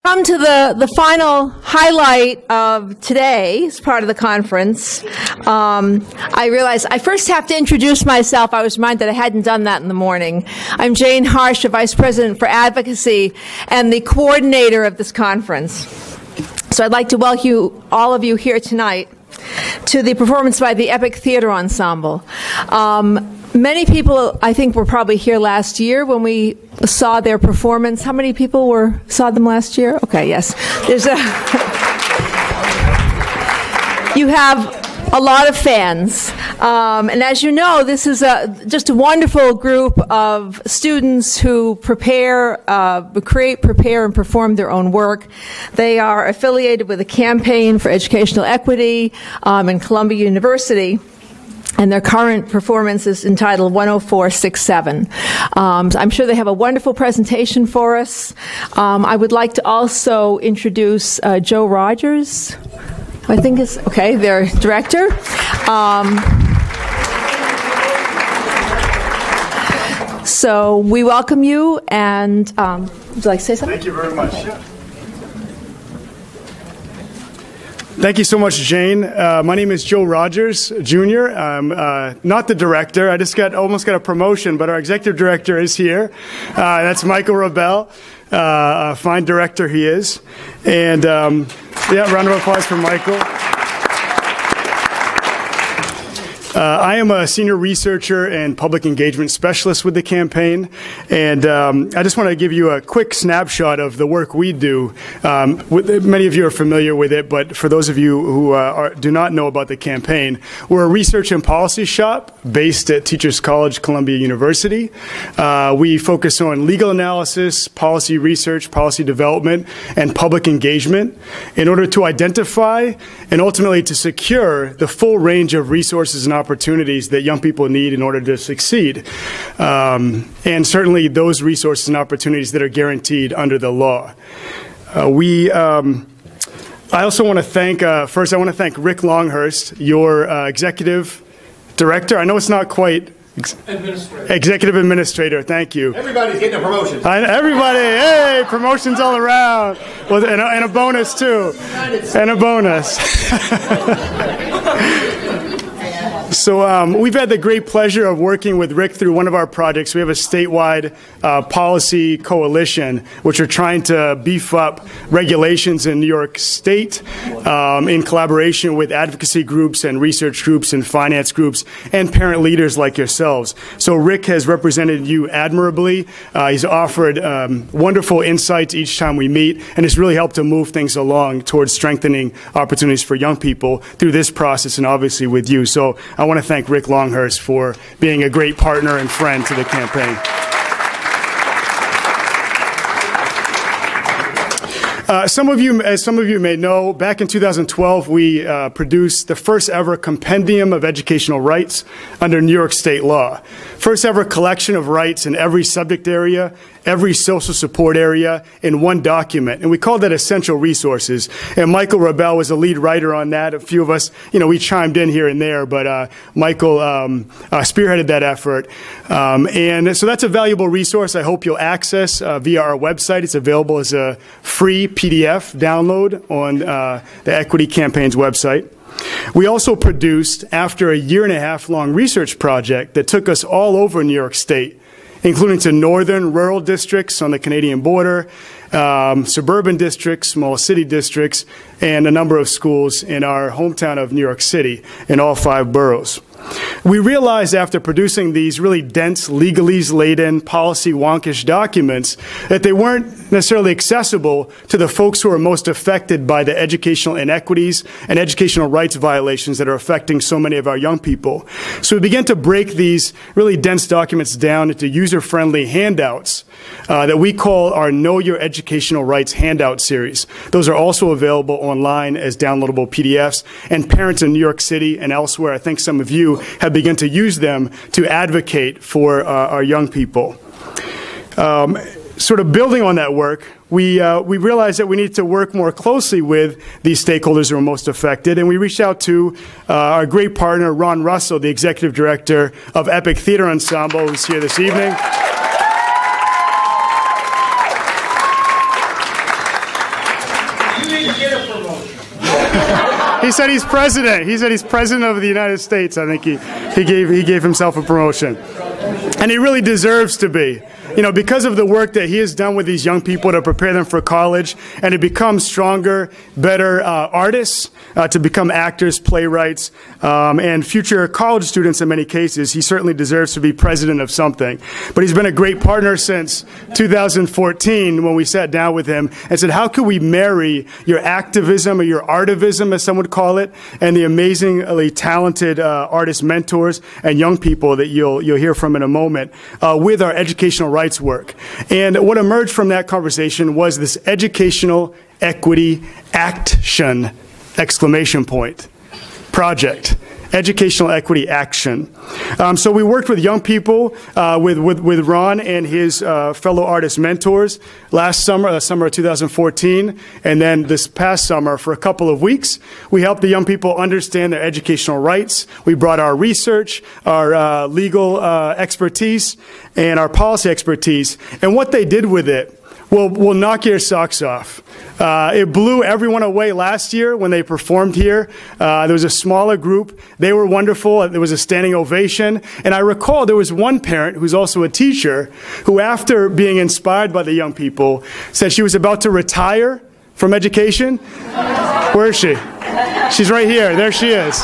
Come to the final highlight of today as part of the conference. I realized I first have to introduce myself. I was reminded I hadn't done that in the morning. I'm Jane Harsh, the Vice President for Advocacy and the coordinator of this conference. So I'd like to welcome all of you here tonight to the performance by the Epic Theatre Ensemble. Many people, I think, were probably here last year when we saw their performance. How many people saw them last year? Okay, yes. You have a lot of fans. And as you know, this is just a wonderful group of students who create, prepare, and perform their own work. They are affiliated with the Campaign for Educational Equity in Columbia University. And their current performance is entitled 10467. I'm sure they have a wonderful presentation for us. I would like to also introduce Joe Rogers, who I think is, okay, their director. So we welcome you, and would you like to say something? Thank you very much. Yeah. Thank you so much, Jane. My name is Joe Rogers, Jr. I'm not the director. I just almost got a promotion, but our executive director is here. That's Michael Rebell. A fine director he is. And yeah, round of applause for Michael. I am a senior researcher and public engagement specialist with the campaign, and I just want to give you a quick snapshot of the work we do. Many of you are familiar with it, but for those of you who do not know about the campaign, we're a research and policy shop based at Teachers College, Columbia University. We focus on legal analysis, policy research, policy development, and public engagement in order to identify and ultimately to secure the full range of resources and opportunities that young people need in order to succeed. And certainly those resources and opportunities that are guaranteed under the law. I also want to thank, first I want to thank Rick Longhurst, your executive director. I know it's not quite executive administrator, thank you. Everybody's getting a promotion. Everybody, hey, promotions all around. Well, and a bonus too. And a bonus. So we've had the great pleasure of working with Rick through one of our projects. We have a statewide policy coalition, which are trying to beef up regulations in New York State in collaboration with advocacy groups and research groups and finance groups and parent leaders like yourselves. So Rick has represented you admirably. He's offered wonderful insights each time we meet, and it's really helped to move things along towards strengthening opportunities for young people through this process and obviously with you. So I want to thank Rick Longhurst for being a great partner and friend to the campaign. As some of you may know, back in 2012, we produced the first ever compendium of educational rights under New York state law. First ever collection of rights in every subject area, every social support area in one document. And we called that Essential Resources. And Michael Rebell was the lead writer on that. A few of us, we chimed in here and there, but Michael spearheaded that effort. And so that's a valuable resource I hope you'll access via our website. It's available as a free PDF download on the Equity Campaign's website. We also produced, after a year-and-a-half-long research project that took us all over New York State, including to northern rural districts on the Canadian border, suburban districts, small city districts, and a number of schools in our hometown of New York City in all 5 boroughs. We realized after producing these really dense, legalese-laden, policy-wonkish documents that they weren't necessarily accessible to the folks who are most affected by the educational inequities and educational rights violations that are affecting so many of our young people. So we began to break these really dense documents down into user-friendly handouts that we call our Know Your Educational Rights handout series. Those are also available online as downloadable PDFs, and parents in New York City and elsewhere, I think some of you have begun to use them to advocate for our young people. Sort of building on that work, we realized that we need to work more closely with these stakeholders who are most affected, and we reached out to our great partner, Ron Russell, the executive director of Epic Theatre Ensemble, who's here this evening. Ron, who's here this evening. didn't get a promotion. He said he's president. He said he's president of the United States. I think he gave himself a promotion. And he really deserves to be. You know, because of the work that he has done with these young people to prepare them for college and to become stronger, better artists, to become actors, playwrights, and future college students in many cases, he certainly deserves to be president of something. But he's been a great partner since 2014 when we sat down with him and said, how can we marry your activism or your artivism, as some would call it, and the amazingly talented artist mentors and young people that you'll hear from in a moment with our educational rights work. And what emerged from that conversation was this educational equity action, exclamation point, project. Educational equity action. So we worked with young people, with Ron and his fellow artist mentors last summer, summer of 2014, and then this past summer for a couple of weeks. We helped the young people understand their educational rights. We brought our research, our legal expertise, and our policy expertise, and what they did with it will knock your socks off. It blew everyone away last year when they performed here. There was a smaller group. They were wonderful. There was a standing ovation. And I recall there was one parent who's also a teacher who, after being inspired by the young people, said she was about to retire from education. Where is she? She's right here. There she is.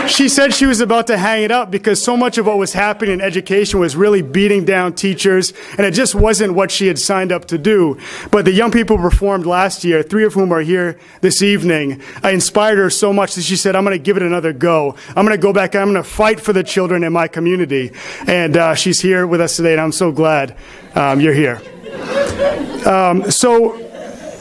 She said she was about to hang it up because so much of what was happening in education was really beating down teachers, and it just wasn't what she had signed up to do. But the young people performed last year, 3 of whom are here this evening. I inspired her so much that she said, I'm going to give it another go. I'm going to go back, I'm going to fight for the children in my community. And she's here with us today, and I'm so glad you're here.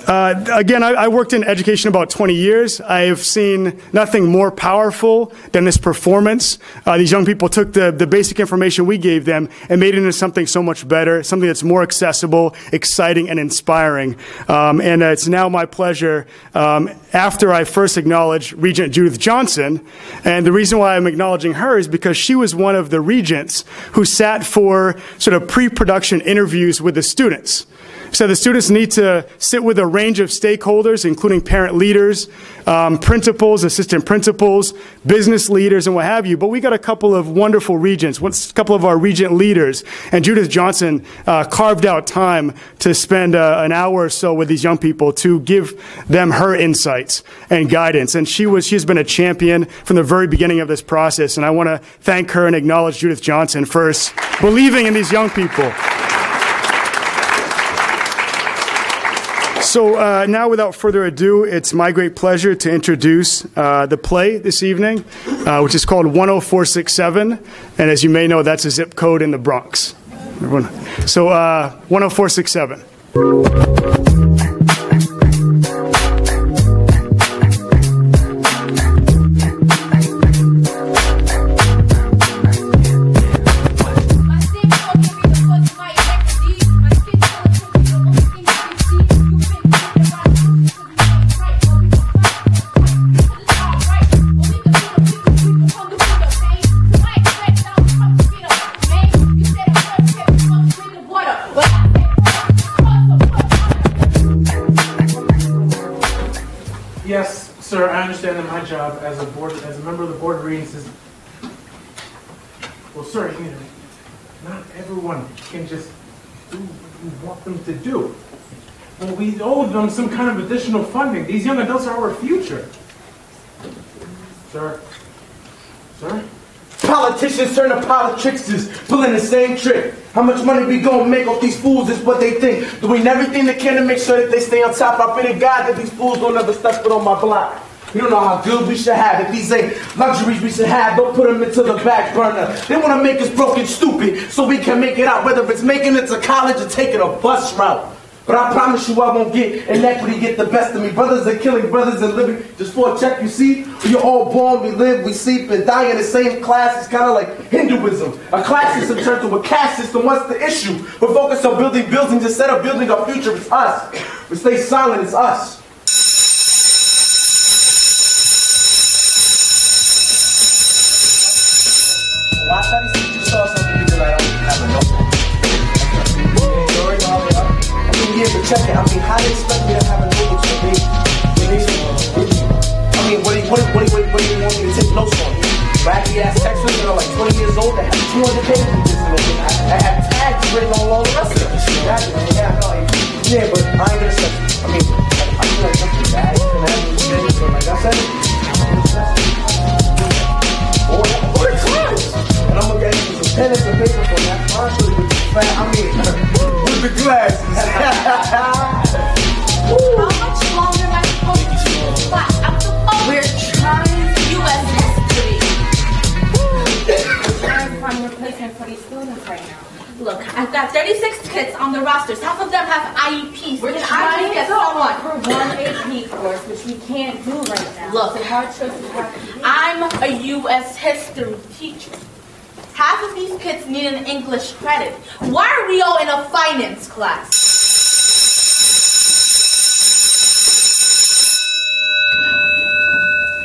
Again, I worked in education about 20 years. I have seen nothing more powerful than this performance. These young people took the basic information we gave them and made it into something so much better, something that's more accessible, exciting, and inspiring. And it's now my pleasure, after I first acknowledged Regent Judith Johnson, and the reason why I'm acknowledging her is because she was one of the regents who sat for sort of pre-production interviews with the students. So the students need to sit with a range of stakeholders, including parent leaders, principals, assistant principals, business leaders, and what have you. But we got a couple of wonderful regents, a couple of our regent leaders, and Judith Johnson carved out time to spend an hour or so with these young people to give them her insights and guidance. And she's been a champion from the very beginning of this process. And I want to thank her and acknowledge Judith Johnson for believing in these young people. So now, without further ado, it's my great pleasure to introduce the play this evening, which is called 10467. And as you may know, that's a zip code in the Bronx. So 10467. Yes, sir, I understand that my job as a member of the board of regents is, well, sir, you know, not everyone can just do what we want them to do. Well, we owe them some kind of additional funding. These young adults are our future. Sir? Sir? Politicians turn to politicians, pulling the same trick. How much money we gonna make off these fools is what they think. Doing everything they can to make sure that they stay on top. I pray to God that these fools don't ever step foot on my block. You don't know how good we should have. If these ain't luxuries we should have, don't put them into the back burner. They want to make us broke and stupid so we can make it out, whether it's making it to college or taking a bus route. But I promise you I won't get inequity get the best of me. Brothers are killing brothers and living just for a check, you see? We're all born, we live, we sleep, and die in the same class. It's kind of like Hinduism. A class system turned to a caste system. What's the issue? We're focused on building buildings instead of building our future. It's us. We stay silent, it's us. Last time you saw something because I don't have a notebook. check it. I mean, how do you expect me to have a notebook so big? I mean, what do you want me to take notes on? Raggedy ass textbooks that are like 20 years old that have 200 pages in this and I have tags written on all the rest of it. Yeah, but I ain't gonna say. I mean, I feel like something bad can happen today, so like I said, or the class. And I'm gonna get you some pen and some paper for that. Honestly, with the fat, I mean, with the glasses. How much longer am I supposed to keep this class? I'm supposed We're trying U.S. history. I'm replacement for these students right now. Look, I've got 36 kids on the rosters. Half of them have IEPs. We're trying to get someone for one AP course, which we can't do right now. Look, the hard choices have to be. I'm a U.S. history teacher. Half of these kids need an English credit. Why are we all in a finance class?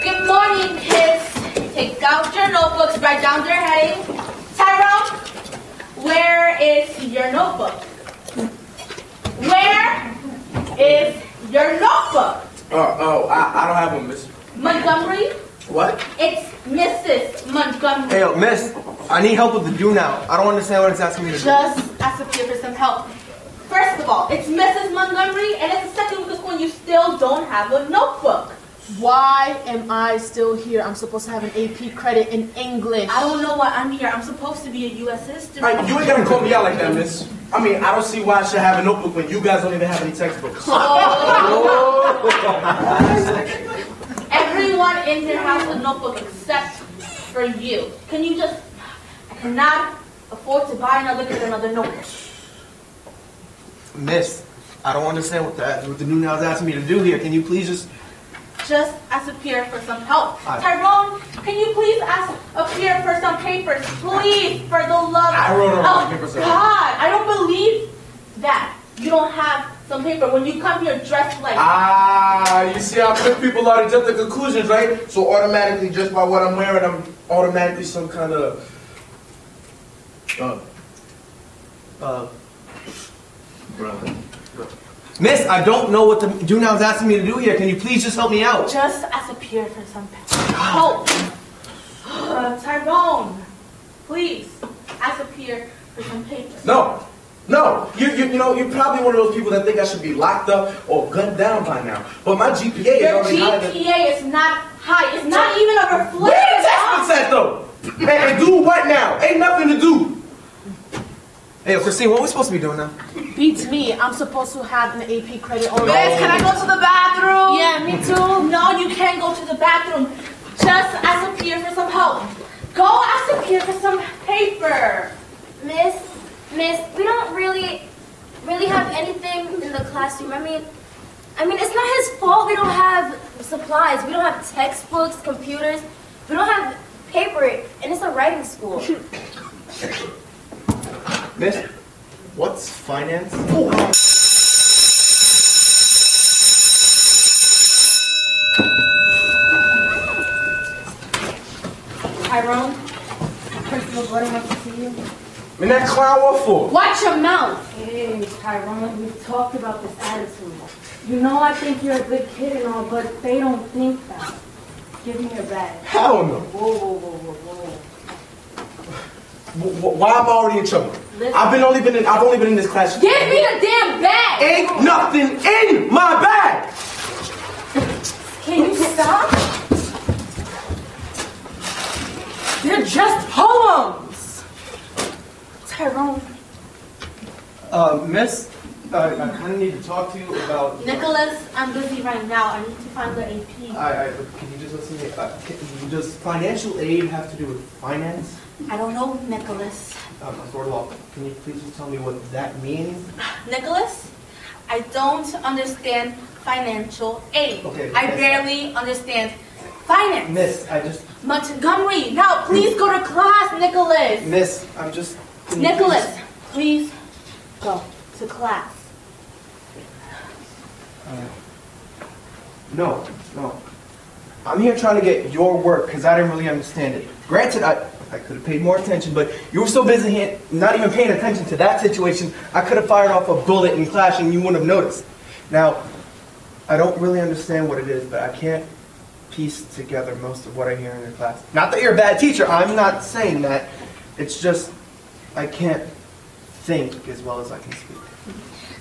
Good morning, kids. Take out your notebooks, write down your heading. Tyrone, where is your notebook? Where is your notebook? I don't have one, miss. Montgomery? What? It's Mrs. Montgomery. Hey, miss, I need help with the do now. I don't understand what it's asking me to do. Just ask up here for some help. First of all, it's Mrs. Montgomery, and it's the second week of school and you still don't have a notebook. Why am I still here? I'm supposed to have an AP credit in English. I don't know why I'm here. I'm supposed to be a U.S. history. Right, you ain't gonna call me out like that, miss. I mean, I don't see why I should have a notebook when you guys don't even have any textbooks. Everyone in here has a notebook except for you. Can you just... I cannot afford to buy another kid another notebook. Miss, I don't understand what the new now is asking me to do here. Can you please just ask up here for some help. Tyrone, can you please ask up here for some papers? Please, for the love of papers. God. I don't believe that you don't have some paper when you come here dressed like... you see how quick people are to jump to conclusions, right? So automatically, just by what I'm wearing, I'm automatically some kind of... Miss, I don't know what the do now is asking me to do here. Can you please just help me out? Just ask up here for some help. Tyrone, please, ask up here for some papers. No. You know, you're probably one of those people that think I should be locked up or gunned down by now. But my GPA is already higher than... Your GPA is not high. It's not even a reflection. Where the textbook says though? Man, do what now? Ain't nothing to do. Hey, Christine, what are we supposed to be doing now? Beats me. I'm supposed to have an AP credit already. Liz, can I go to the bathroom? Yeah, me too. No, you can't go to the bathroom. Just ask up here for some help. Go ask up here for some paper. Miss, we don't really have anything in the classroom. I mean, it's not his fault we don't have supplies. We don't have textbooks, computers. We don't have paper, and it's a writing school. Miss, what's finance? Tyrone, Principal Gordon wants to see you. And that clown what for? Watch your mouth! Hey, Tyrone, we've talked about this attitude. You know I think you're a good kid and all, but they don't think that. Give me your bag. Hell no. Whoa. Why am I already in trouble? Listen. I've only been in this class. Give me the damn bag! Ain't nothing in my bag! Can you stop? They're just poems! Tyrone. Miss, I kind of need to talk to you about... Nicholas, I'm busy right now. I need to find the AP. Can you just listen to me? Does financial aid have to do with finance? I don't know, Nicholas. Sort of law. Can you please just tell me what that means? Nicholas, I don't understand financial aid. Okay, I barely understand finance. Miss, I just... Montgomery, now please go to class, Nicholas. Miss, I'm just... Nicholas, please go to class. No. I'm here trying to get your work because I didn't really understand it. Granted, I could have paid more attention, but you were so busy not even paying attention to that situation, I could have fired off a bullet in class and you wouldn't have noticed. Now, I don't really understand what it is, but I can't piece together most of what I hear in your class. Not that you're a bad teacher, I'm not saying that. It's just, I can't think as well as I can speak.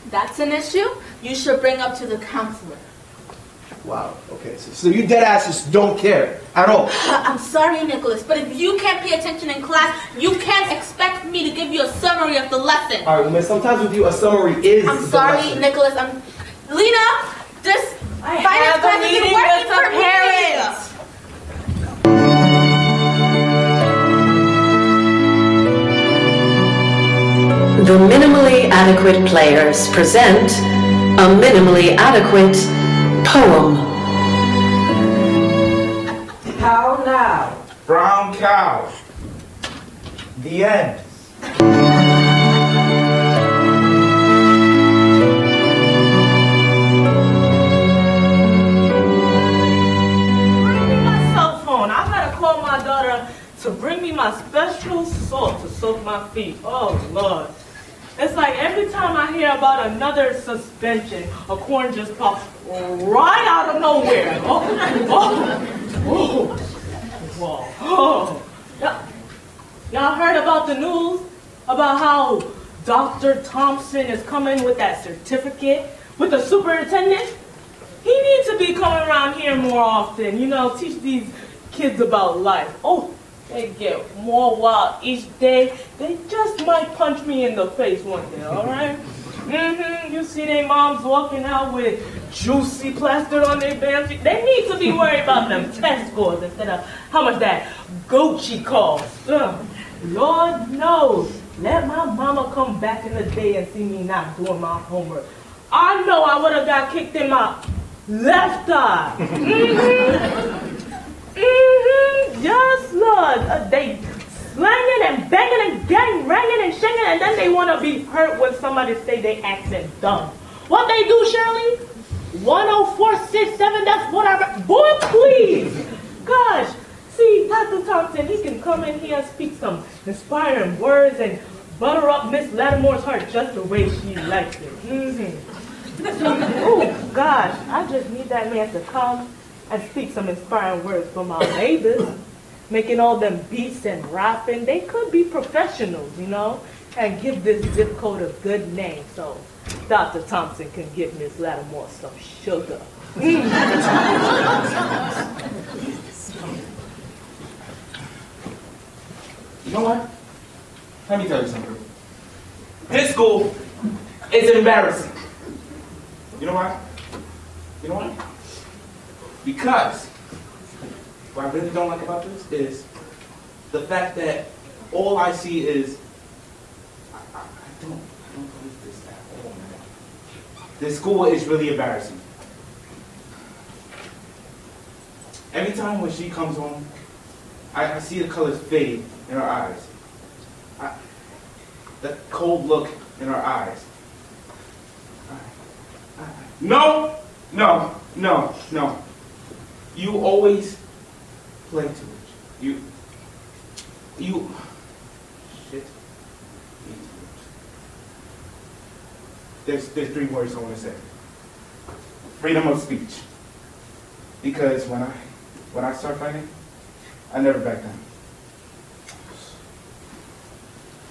That's an issue you should bring up to the counselor. Wow, okay, so you dead ass just don't care at all. I'm sorry, Nicholas, but if you can't pay attention in class, you can't expect me to give you a summary of the lesson. All right, well, miss, sometimes with you, a summary is I'm the sorry, lesson. Nicholas, Lena, this finance class isn't working for parents. The Minimally Adequate Players present a minimally adequate poem. How now? Brown cow. The end. Cell phone. I gotta call my daughter to bring me my special salt to soak my feet. Oh, Lord. It's like every time I hear about another suspension, a corn just pops right out of nowhere. Y'all heard about the news? About how Dr. Thompson is coming with that certificate with the superintendent? He needs to be coming around here more often, you know, teach these kids about life. Oh, they get more wild each day. They just might punch me in the face one day, all right? You see their moms walking out with juicy plastered on their bands. They need to be worried about them test scores instead of how much that Gucci costs. Lord knows, let my mama come back in the day and see me not doing my homework. I know I would have got kicked in my left eye. Yes, Lord. They slanging and banging and getting, ringing and singing, and then they want to be hurt when somebody say they accent dumb. What they do, Shirley? 10467, that's what I... Boy, please. Gosh. See, Dr. Thompson, he can come in here and speak some inspiring words and butter up Miss Lattimore's heart just the way she likes it. Oh, gosh. I just need that man to come and speak some inspiring words for my neighbors, making all them beats and rapping. They could be professionals, you know, and give this zip code a good name so Dr. Thompson can give Miss Lattimore some sugar. You know what? Let me tell you something. This school is embarrassing. You know why? You know why? Because what I really don't like about this is the fact that all I see is I don't believe this at all, man. This school is really embarrassing. Every time when she comes home, I see the colors fade in her eyes. The cold look in her eyes. No. You always play too much. You shit. There's 3 words I want to say. Freedom of speech. Because when I start fighting, I never back down.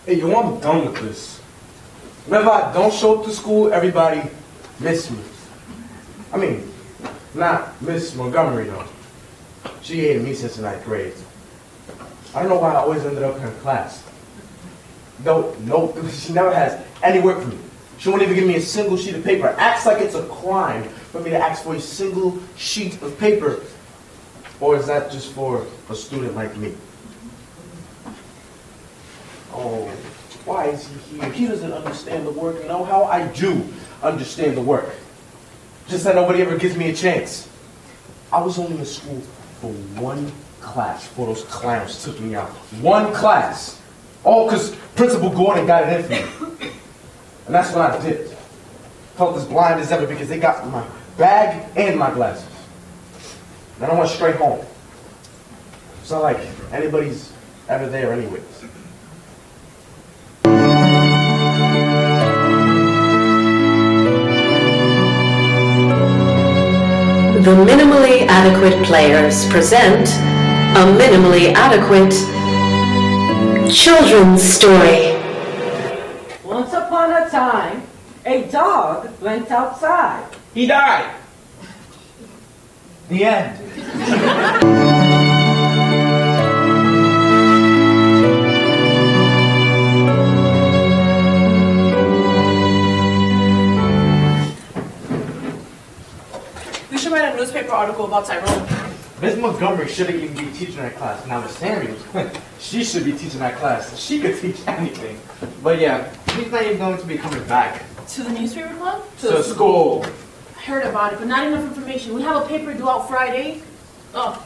Hey, yo, I'm done with this. Whenever I don't show up to school, everybody miss me. I mean, not Miss Montgomery, though. She hated me since the 9th grade. I don't know why I always ended up in her class. No, she never has any work for me. She won't even give me a single sheet of paper. Acts like it's a crime for me to ask for a single sheet of paper. Or is that just for a student like me? Oh, why is he here? He doesn't understand the work. You know how I do understand the work. Just that nobody ever gives me a chance. I was only in school for 1 class before those clowns took me out. 1 class. All because Principal Gordon got it in for me. And that's what I did. Felt as blind as ever because they got my bag and my glasses. And I went straight home. It's not like anybody's ever there anyways. The minimally adequate players present a minimally adequate children's story. Once upon a time, a dog went outside. He died. The end. We should write a newspaper article about Tyrone. Miss Montgomery shouldn't even be teaching that class. Now Miss Samuels, she should be teaching that class. She could teach anything. But yeah, he's not even going to be coming back. To the newspaper club? To school. I heard about it, but not enough information. We have a paper due out Friday. Oh,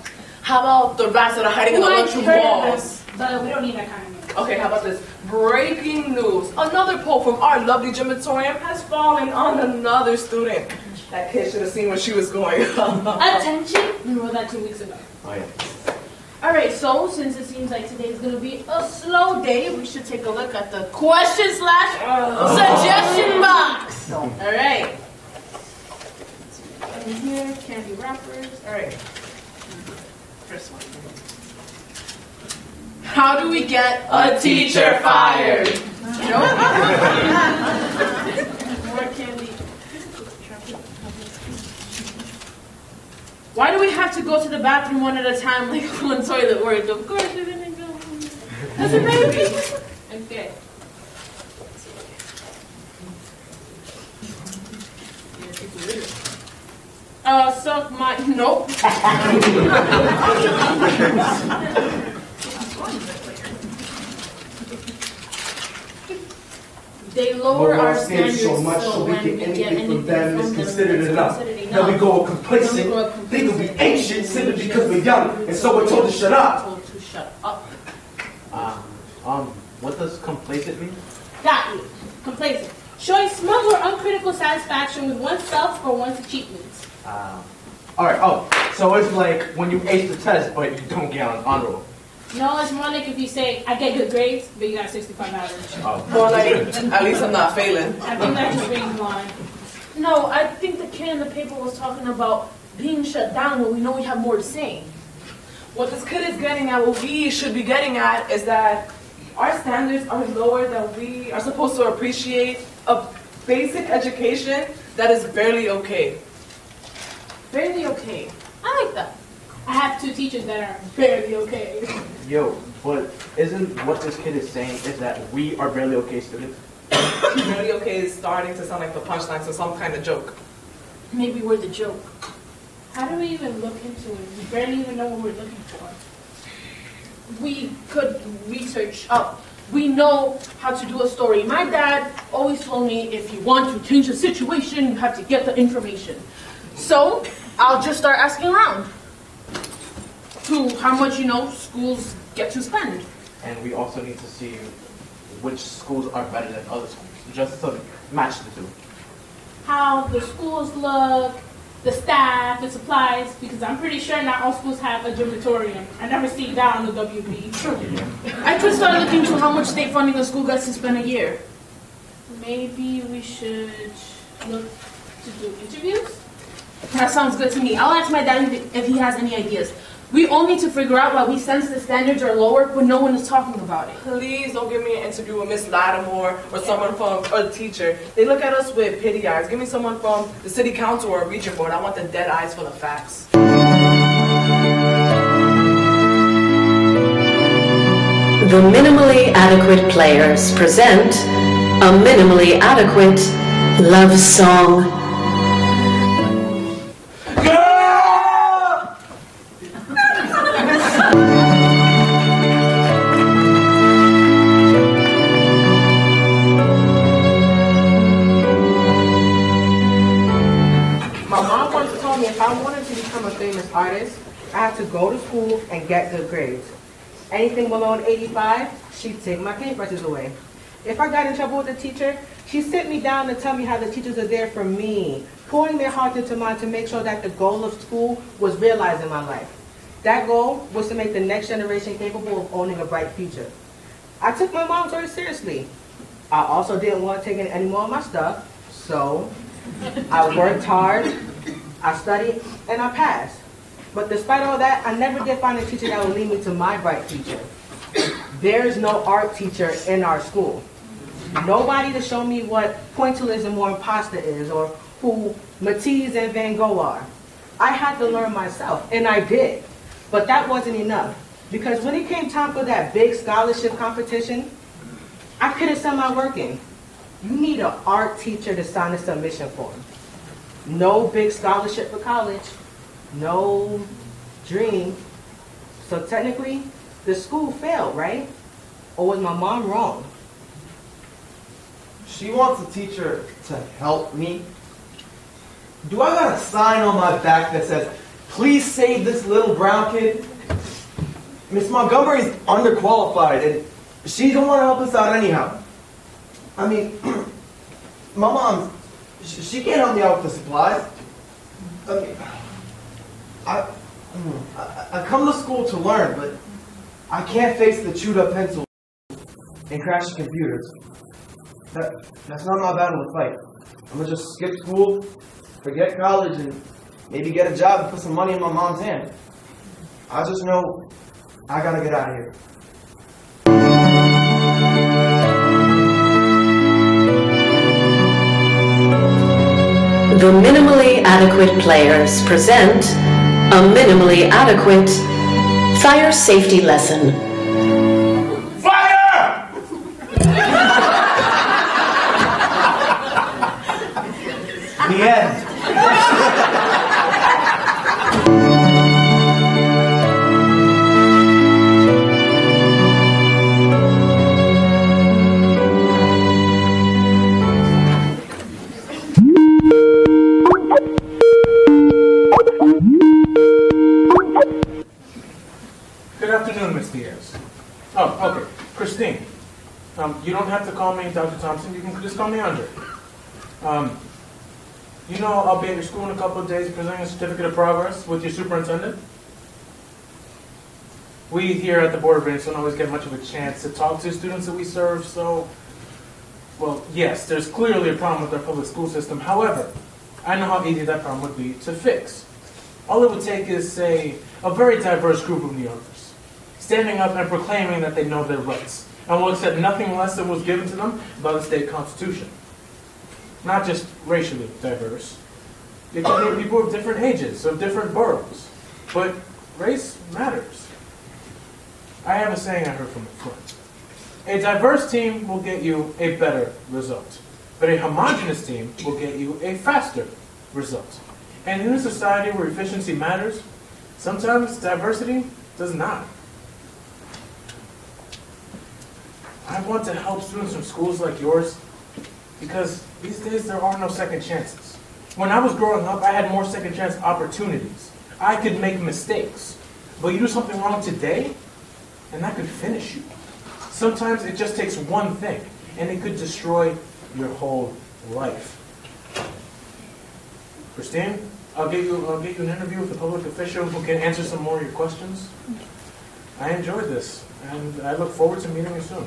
how about the rats that are hiding in the lunchroom walls? But we don't need that kind of news. Okay, how about this? Breaking news. Another poll from our lovely gymatorium has fallen on another student. That kid should have seen where she was going. Attention! We wrote that 2 weeks ago. Oh yeah. Alright, so since it seems like today's going to be a slow day, we should take a look at the question/suggestion box. Alright. In here, candy wrappers. Alright. First one. How do we get a teacher fired? More candy. Why do we have to go to the bathroom one at a time like one toilet work? Of course we're gonna go. That's a baby. Okay. Suck my nope. They lower our standards so much so we can anything from them is considered enough. Now we go complacent, they can be ancient simply because we're young, and so we're told to shut up. Told to shut up. What does complacent mean? Got you. Complacent. Showing smug or uncritical satisfaction with oneself or one's achievements. Alright, so it's like when you ace the test, but you don't get on honor roll. No, it's more like if you say, I get good grades, but you got 65 average. More like, at least I'm not failing. I think that's just being blind. No, I think the kid in the paper was talking about being shut down when we know we have more to say. What this kid is getting at, what we should be getting at, is that our standards are lower than we are supposed to appreciate a basic education that is barely okay. Barely okay. I like that. I have 2 teachers that are barely okay. Yo, but isn't what this kid is saying is that we are barely okay students? Barely okay is starting to sound like the punchline to some kind of joke. Maybe we're the joke. How do we even look into it? We barely even know what we're looking for. We could research up. We know how to do a story. My dad always told me if you want to change the situation, you have to get the information. So I'll just start asking around to how much, schools get to spend. And we also need to see which schools are better than other schools, just to match the two. How the schools look, the staff, the supplies, because I'm pretty sure not all schools have a gymatorium. I never see that on the WB. I could start looking to how much state funding a school gets to spend a year. Maybe we should look to do interviews? That sounds good to me. I'll ask my dad if he has any ideas. We all need to figure out why we sense the standards are lower, but no one is talking about it. Please don't give me an interview with Miss Lattimore or someone from a teacher. They look at us with pity eyes. Give me someone from the city council or a region board. I want the dead eyes full of facts. The minimally adequate players present a minimally adequate love song. Artist, I have to go to school and get good grades. Anything below an 85, she'd take my paintbrushes away. If I got in trouble with a teacher, she'd sit me down and tell me how the teachers are there for me, pouring their heart into mine to make sure that the goal of school was realized in my life. That goal was to make the next generation capable of owning a bright future. I took my mom's word seriously. I also didn't want to take in any more of my stuff, so I worked hard, I studied, and I passed. But despite all that, I never did find a teacher that would lead me to my bright future. There is no art teacher in our school. Nobody to show me what pointillism or impasta is, or who Matisse and Van Gogh are. I had to learn myself, and I did. But that wasn't enough, because when it came time for that big scholarship competition, I couldn't send my work in. You need an art teacher to sign a submission form. No big scholarship for college, no dream. So technically, the school failed, right? Or was my mom wrong? She wants a teacher to help me. Do I got a sign on my back that says, please save this little brown kid? Miss Montgomery's underqualified and she don't want to help us out anyhow. I mean, my mom, she can't help me out with the supplies. I mean, I come to school to learn, but I can't face the chewed up pencils and crashed computers. That's not my battle to fight. I'm gonna just skip school, forget college, and maybe get a job and put some money in my mom's hand. I just know I gotta get out of here. The minimally adequate players present a minimally adequate fire safety lesson. Fire! The end. Good afternoon, Miss Diaz. Oh, okay. Christine. You don't have to call me Dr. Thompson. You can just call me Andre. You know I'll be at your school in a couple of days presenting a certificate of progress with your superintendent. We here at the Board of Regents don't always get much of a chance to talk to students that we serve, so, well, yes, there's clearly a problem with our public school system. However, I know how easy that problem would be to fix. All it would take is, say, a very diverse group of New Yorkers, standing up and proclaiming that they know their rights, and will accept nothing less than was given to them by the state constitution. Not just racially diverse. It can be people of different ages, of different boroughs. But race matters. I have a saying I heard from a friend. A diverse team will get you a better result, but a homogeneous team will get you a faster result. And in a society where efficiency matters, sometimes diversity does not. I want to help students from schools like yours because these days there are no second chances. When I was growing up, I had more second chance opportunities. I could make mistakes. But you do something wrong today, and that could finish you. Sometimes it just takes one thing, and it could destroy your whole life. Christine, I'll get you an interview with a public official who can answer some more of your questions. I enjoyed this, and I look forward to meeting you soon.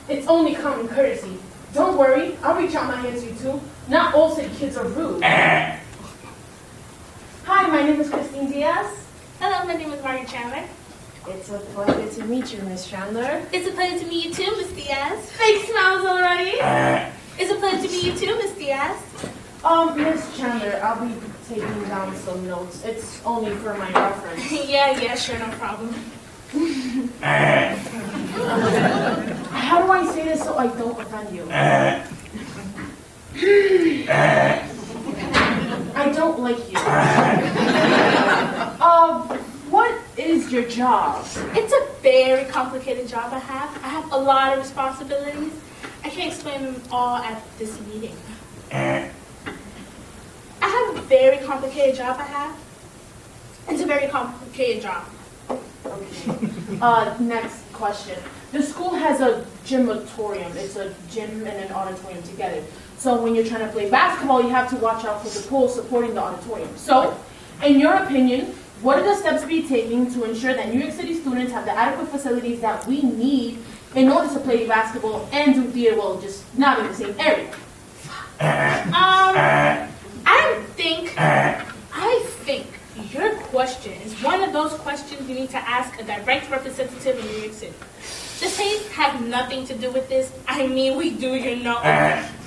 It's only common courtesy. Don't worry, I'll reach out my hand to you too. Not all city kids are rude. Hi, my name is Christine Diaz. Hello, my name is Margaret Chandler. It's a pleasure to meet you, Miss Chandler. It's a pleasure to meet you too, Miss Diaz. Fake smiles already. It's a pleasure to meet you too, Miss Diaz. Miss Chandler, I'll be taking down some notes. It's only for my reference. Yeah, sure, no problem. How do I say this so I don't offend you? I don't like you. What is your job? It's a very complicated job I have. I have a lot of responsibilities. I can't explain them all at this meeting. very complicated job I have. It's a very complicated job. Okay. Next question. The school has a gymatorium. It's a gym and an auditorium together. So when you're trying to play basketball, you have to watch out for the pole supporting the auditorium. So, in your opinion, what are the steps to be taken to ensure that New York City students have the adequate facilities that we need in order to play basketball and do theater, well, just not in the same area? I think your question is one of those questions you need to ask a direct representative in New York City. The state has nothing to do with this. I mean, we do, you know.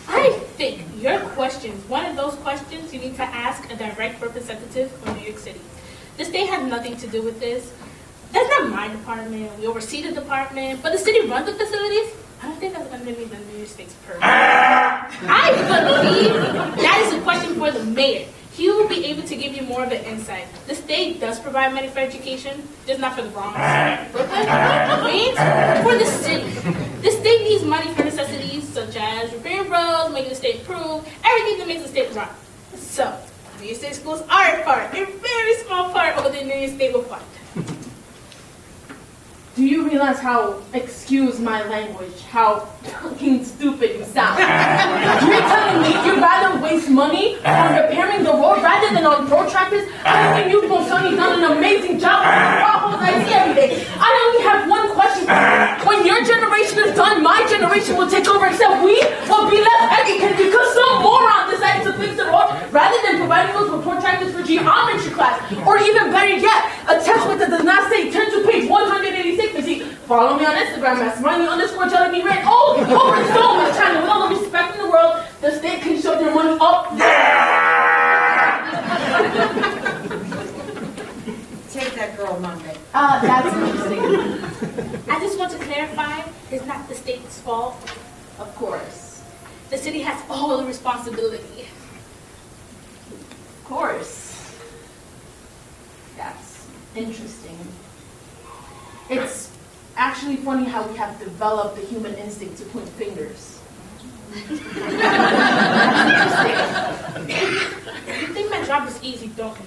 I think your question is one of those questions you need to ask a direct representative of New York City. The state has nothing to do with this. That's not my department. We oversee the department, but the city runs the facilities. I don't think that's underneath the New York State's purview. I believe that is a question for the mayor. He will be able to give you more of an insight. The state does provide money for education, just not for the Bronx, Brooklyn, Queens, for the city. The state needs money for necessities such as repairing roads, making the state improve, everything that makes the state run. So, New York State schools are a part, a very small part of what the New York State will fund. Do you realize how, excuse my language, how fucking stupid you sound? You're telling me you'd rather waste money on repairing the road rather than on protractors? I mean, you've done an amazing job with the potholes I see every day. I only have one question for you. When your generation is done, my generation will take over, except we will be left educated because some moron decided to fix the road rather than providing us with protractors for geometry class. Or even better yet, a textbook that does not say turn to page 186. Follow me on Instagram at Smiley_JellyBeanRed. Oh, over so much channel. With all the respect in the world, the state can show their money up Take that girl, Monday. that's interesting. I just want to clarify, it's not the state's fault. Of course. The city has all the responsibility. Of course. That's interesting. It's actually funny how we have developed the human instinct to point fingers. You think my job is easy, don't you?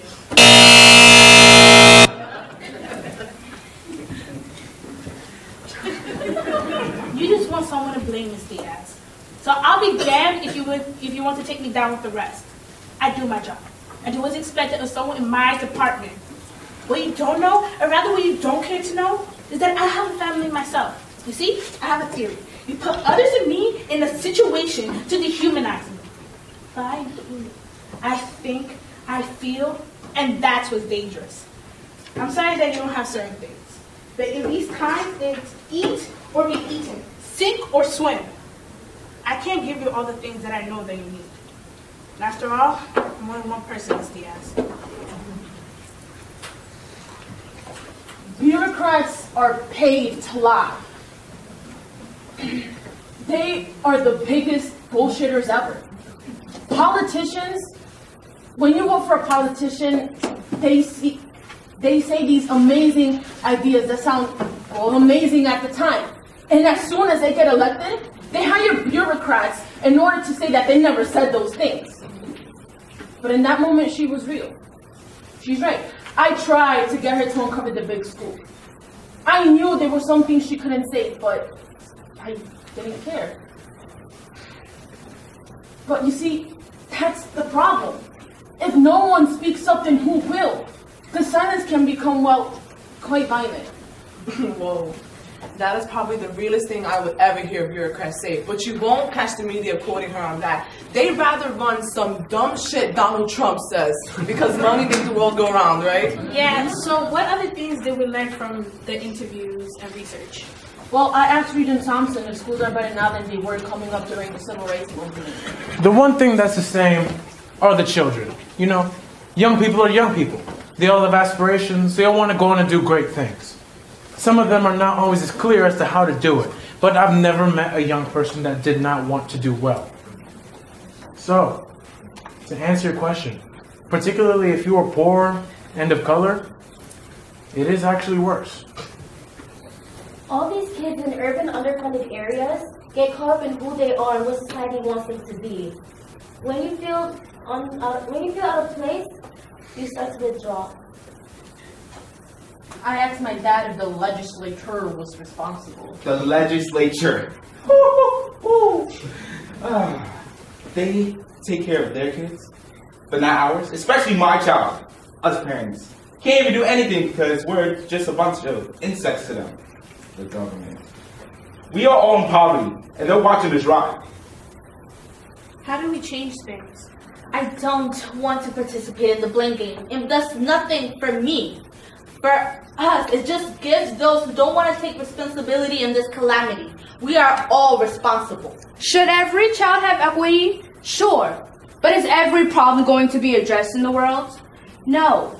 You just want someone to blame, Miss Diaz. So I'll be damned if you want to take me down with the rest. I do my job. I do what's expected of someone in my department. What you don't know, or rather what you don't care to know, is that I have a family myself. You see, I have a theory. You put others and me in a situation to dehumanize me. But I think, I feel, and that's what's dangerous. I'm sorry that you don't have certain things. But in these times, it's eat or be eaten, sink or swim. I can't give you all the things that I know that you need. And after all, I'm only one person, Ms. Diaz. Bureaucrats are paid to lie. They are the biggest bullshitters ever. Politicians, when you vote for a politician, they say these amazing ideas that sound, well, amazing at the time. And as soon as they get elected, they hire bureaucrats in order to say that they never said those things. But in that moment, she was real. She's right. I tried to get her to uncover the big scoop. I knew there were some things she couldn't say, but I didn't care. But you see, that's the problem. If no one speaks up, then who will? The silence can become, well, quite violent. Whoa. That is probably the realest thing I would ever hear bureaucrats say, but you won't catch the media quoting her on that. They'd rather run some dumb shit Donald Trump says, because money makes the world go round, right? Yeah, so what other things did we learn from the interviews and research? Well, I asked Regent Thompson if schools are better now than they were coming up during the Civil Rights Movement. The one thing that's the same are the children. You know, young people are young people. They all have aspirations. They all want to go on and do great things. Some of them are not always as clear as to how to do it, but I've never met a young person that did not want to do well. So, to answer your question, particularly if you are poor and of color, it is actually worse. All these kids in urban underfunded areas get caught up in who they are and what society wants them to be. When you feel when you feel out of place, you start to withdraw. I asked my dad if the legislature was responsible. The legislature. They take care of their kids, but not ours, especially my child. Us parents can't even do anything because we're just a bunch of insects to them. The government. We are all in poverty, and they're watching us rot. How do we change things? I don't want to participate in the blame game. It does nothing for me. For us, it just gives those who don't want to take responsibility in this calamity. We are all responsible. Should every child have equity? Sure. But is every problem going to be addressed in the world? No.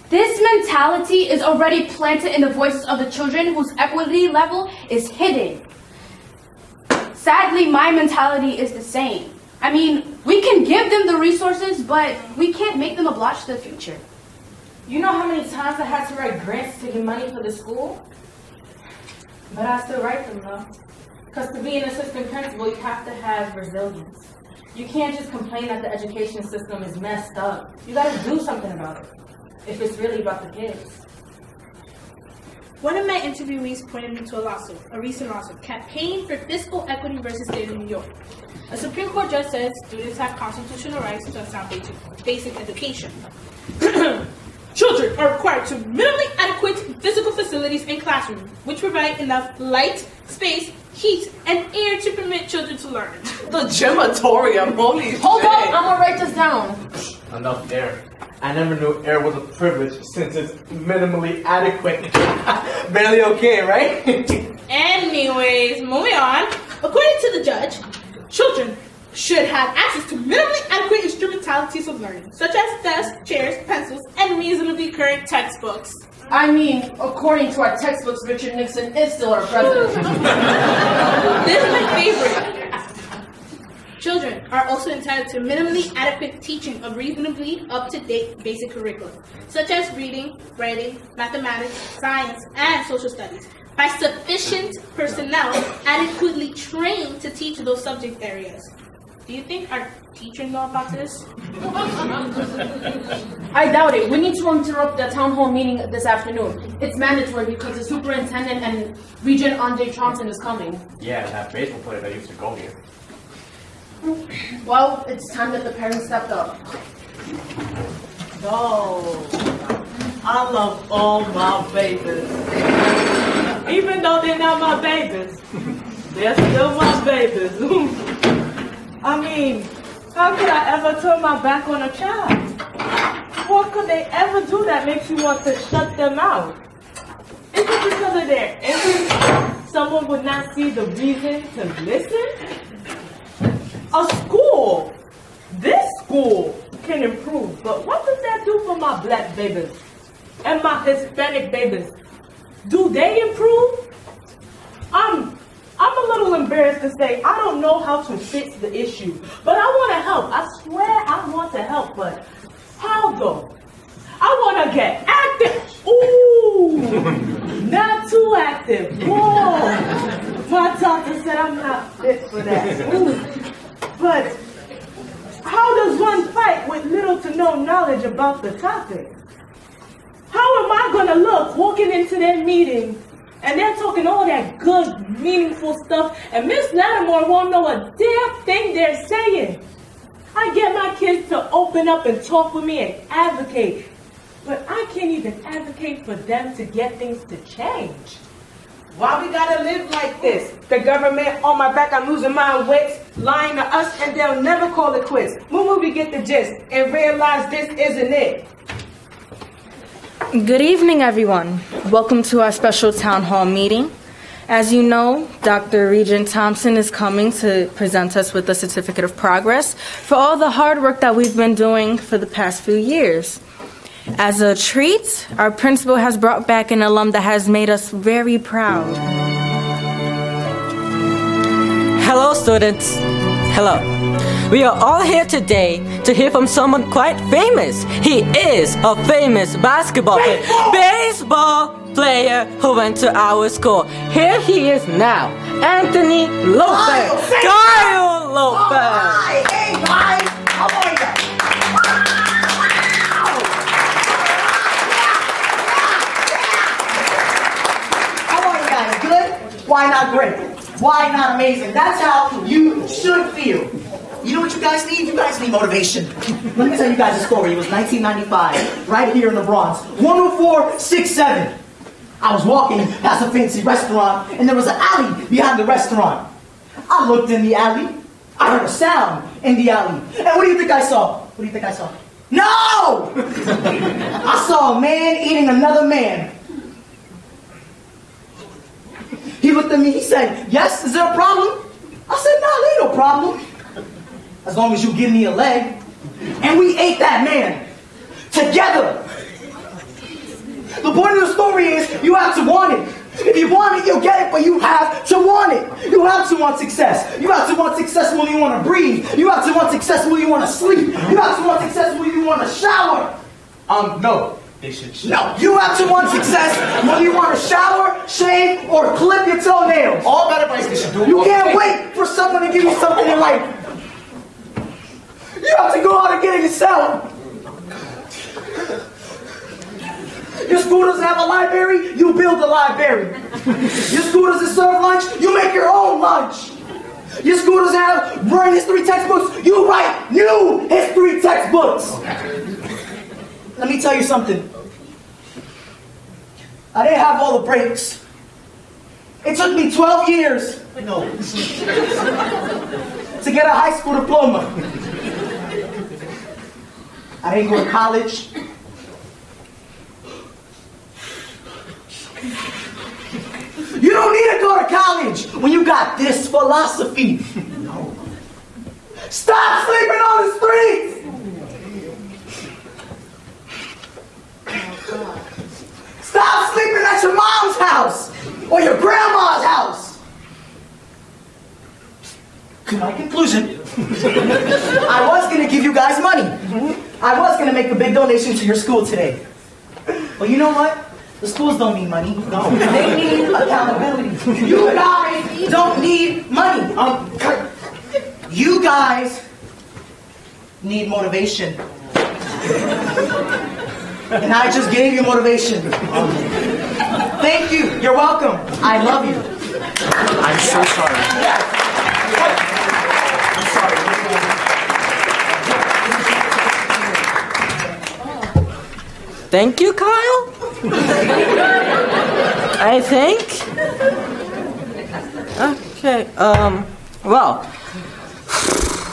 This mentality is already planted in the voices of the children whose equity level is hidden. Sadly, my mentality is the same. I mean, we can give them the resources, but we can't make them oblige to the future. You know how many times I had to write grants to get money for the school? But I still write them though. Because to be an assistant principal, you have to have resilience. You can't just complain that the education system is messed up. You gotta do something about it, if it's really about the kids. One of my interviewees pointed me to a recent lawsuit, Campaign for Fiscal Equity versus State of New York. A Supreme Court judge says students have constitutional rights to a sound basic education. Children are required to minimally adequate physical facilities and classrooms, which provide enough light, space, heat, and air to permit children to learn. The gymatorium, holy shit. Hold on, I'm gonna write this down. Enough air. I never knew air was a privilege since it's minimally adequate. Barely okay, right? Anyways, moving on. According to the judge, children should have access to minimally adequate instrumentalities of learning, such as desks, chairs, pencils, and reasonably current textbooks. I mean, according to our textbooks, Richard Nixon is still our president. This is my favorite. Children are also entitled to minimally adequate teaching of reasonably up-to-date basic curriculum, such as reading, writing, mathematics, science, and social studies, by sufficient personnel adequately trained to teach those subject areas. Do you think our teachers know about this? I doubt it. We need to interrupt the town hall meeting this afternoon. It's mandatory because the superintendent and Regent Andre Johnson is coming. Yeah, that baseball player that used to go here. Well, it's time that the parents stepped up. Oh, I love all my babies. Even though they're not my babies, they're still my babies. I mean, how could I ever turn my back on a child? What could they ever do that makes you want to shut them out? Is it because of their ignorance? Someone would not see the reason to listen? A school, this school can improve, but what does that do for my black babies and my Hispanic babies? Do they improve? I'm a little embarrassed to say I don't know how to fix the issue, but I want to help. I swear I want to help, but how though? I want to get active. Ooh, not too active. Whoa, my doctor said I'm not fit for that. Ooh. But how does one fight with little to no knowledge about the topic? How am I going to look walking into their meeting and they're talking all that good, meaningful stuff and Miss Lattimore won't know a damn thing they're saying? I get my kids to open up and talk with me and advocate, but I can't even advocate for them to get things to change. Why we gotta live like this? The government on my back, I'm losing my wits, lying to us, and they'll never call it quits. When will we get the gist and realize this isn't it? Good evening, everyone. Welcome to our special town hall meeting. As you know, Dr. Regent Thompson is coming to present us with a certificate of progress for all the hard work that we've been doing for the past few years. As a treat, our principal has brought back an alum that has made us very proud. Hello, students. Hello. We are all here today to hear from someone quite famous. He is a famous baseball player who went to our school. Here he is now, Anthony Lopez. Kyle Lopez. Hey, guys. How are you? Why not great? Why not amazing? That's how you should feel. You know what you guys need? You guys need motivation. Let me tell you guys a story. It was 1995, right here in the Bronx. 10467. I was walking past a fancy restaurant, and there was an alley behind the restaurant. I looked in the alley. I heard a sound in the alley. And what do you think I saw? What do you think I saw? No! I saw a man eating another man. He looked at me, he said, yes, is there a problem? I said, no, there ain't no problem. As long as you give me a leg. And we ate that man. Together. The point of the story is, you have to want it. If you want it, you'll get it, but you have to want it. You have to want success. You have to want success when you want to breathe. You have to want success when you want to sleep. You have to want success when you want to shower. No. They should shower. No, you have to want success when you want to shower, shave, or clip your toenails. All that advice they should do. You can't wait for someone to give you something in life. You have to go out and get it yourself. Your school doesn't have a library, you build a library. Your school doesn't serve lunch, you make your own lunch. Your school doesn't have written history textbooks, you write new history textbooks. Let me tell you something. I didn't have all the breaks. It took me 12 years to get a high school diploma. I didn't go to college. You don't need to go to college when you got this philosophy. No. Stop sleeping on the streets! Stop sleeping at your mom's house or your grandma's house. To my conclusion, I was going to give you guys money. I was going to make a big donation to your school today. But you know what? The schools don't need money. No. They need accountability. You guys don't need money. You guys need motivation. And I just gave you motivation. Thank you. You're welcome. I love you. I'm so sorry. Thank you, Kyle. I think. Okay. Well.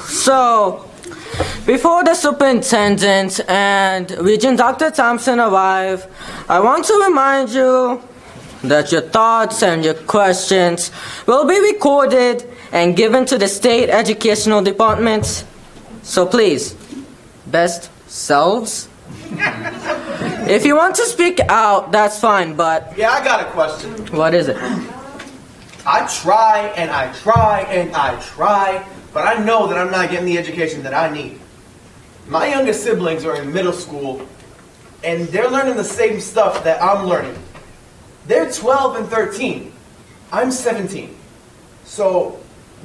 So. Before the superintendent and Regent Dr. Thompson arrive, I want to remind you that your thoughts and your questions will be recorded and given to the state educational department. So please, best selves. If you want to speak out, that's fine, but... Yeah, I got a question. What is it? I try and I try and I try, but I know that I'm not getting the education that I need. My youngest siblings are in middle school, and they're learning the same stuff that I'm learning. They're 12 and 13. I'm 17. So,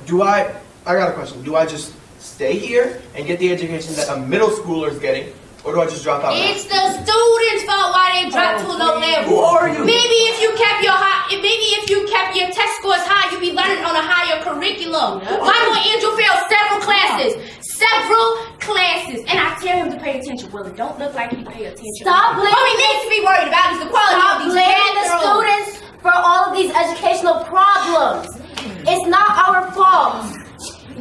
I got a question. Do I just stay here and get the education that a middle schooler is getting, or do I just drop out? It's the students' fault why they dropped to a low level. Who are you? Maybe if you kept your test scores high, you'd be learning on a higher curriculum. My boy Andrew failed several classes. And I tell him to pay attention. Well, it don't look like he pay attention. Stop blaming. What we need to be worried about is the quality of these blaming the students for all of these educational problems. It's not our fault.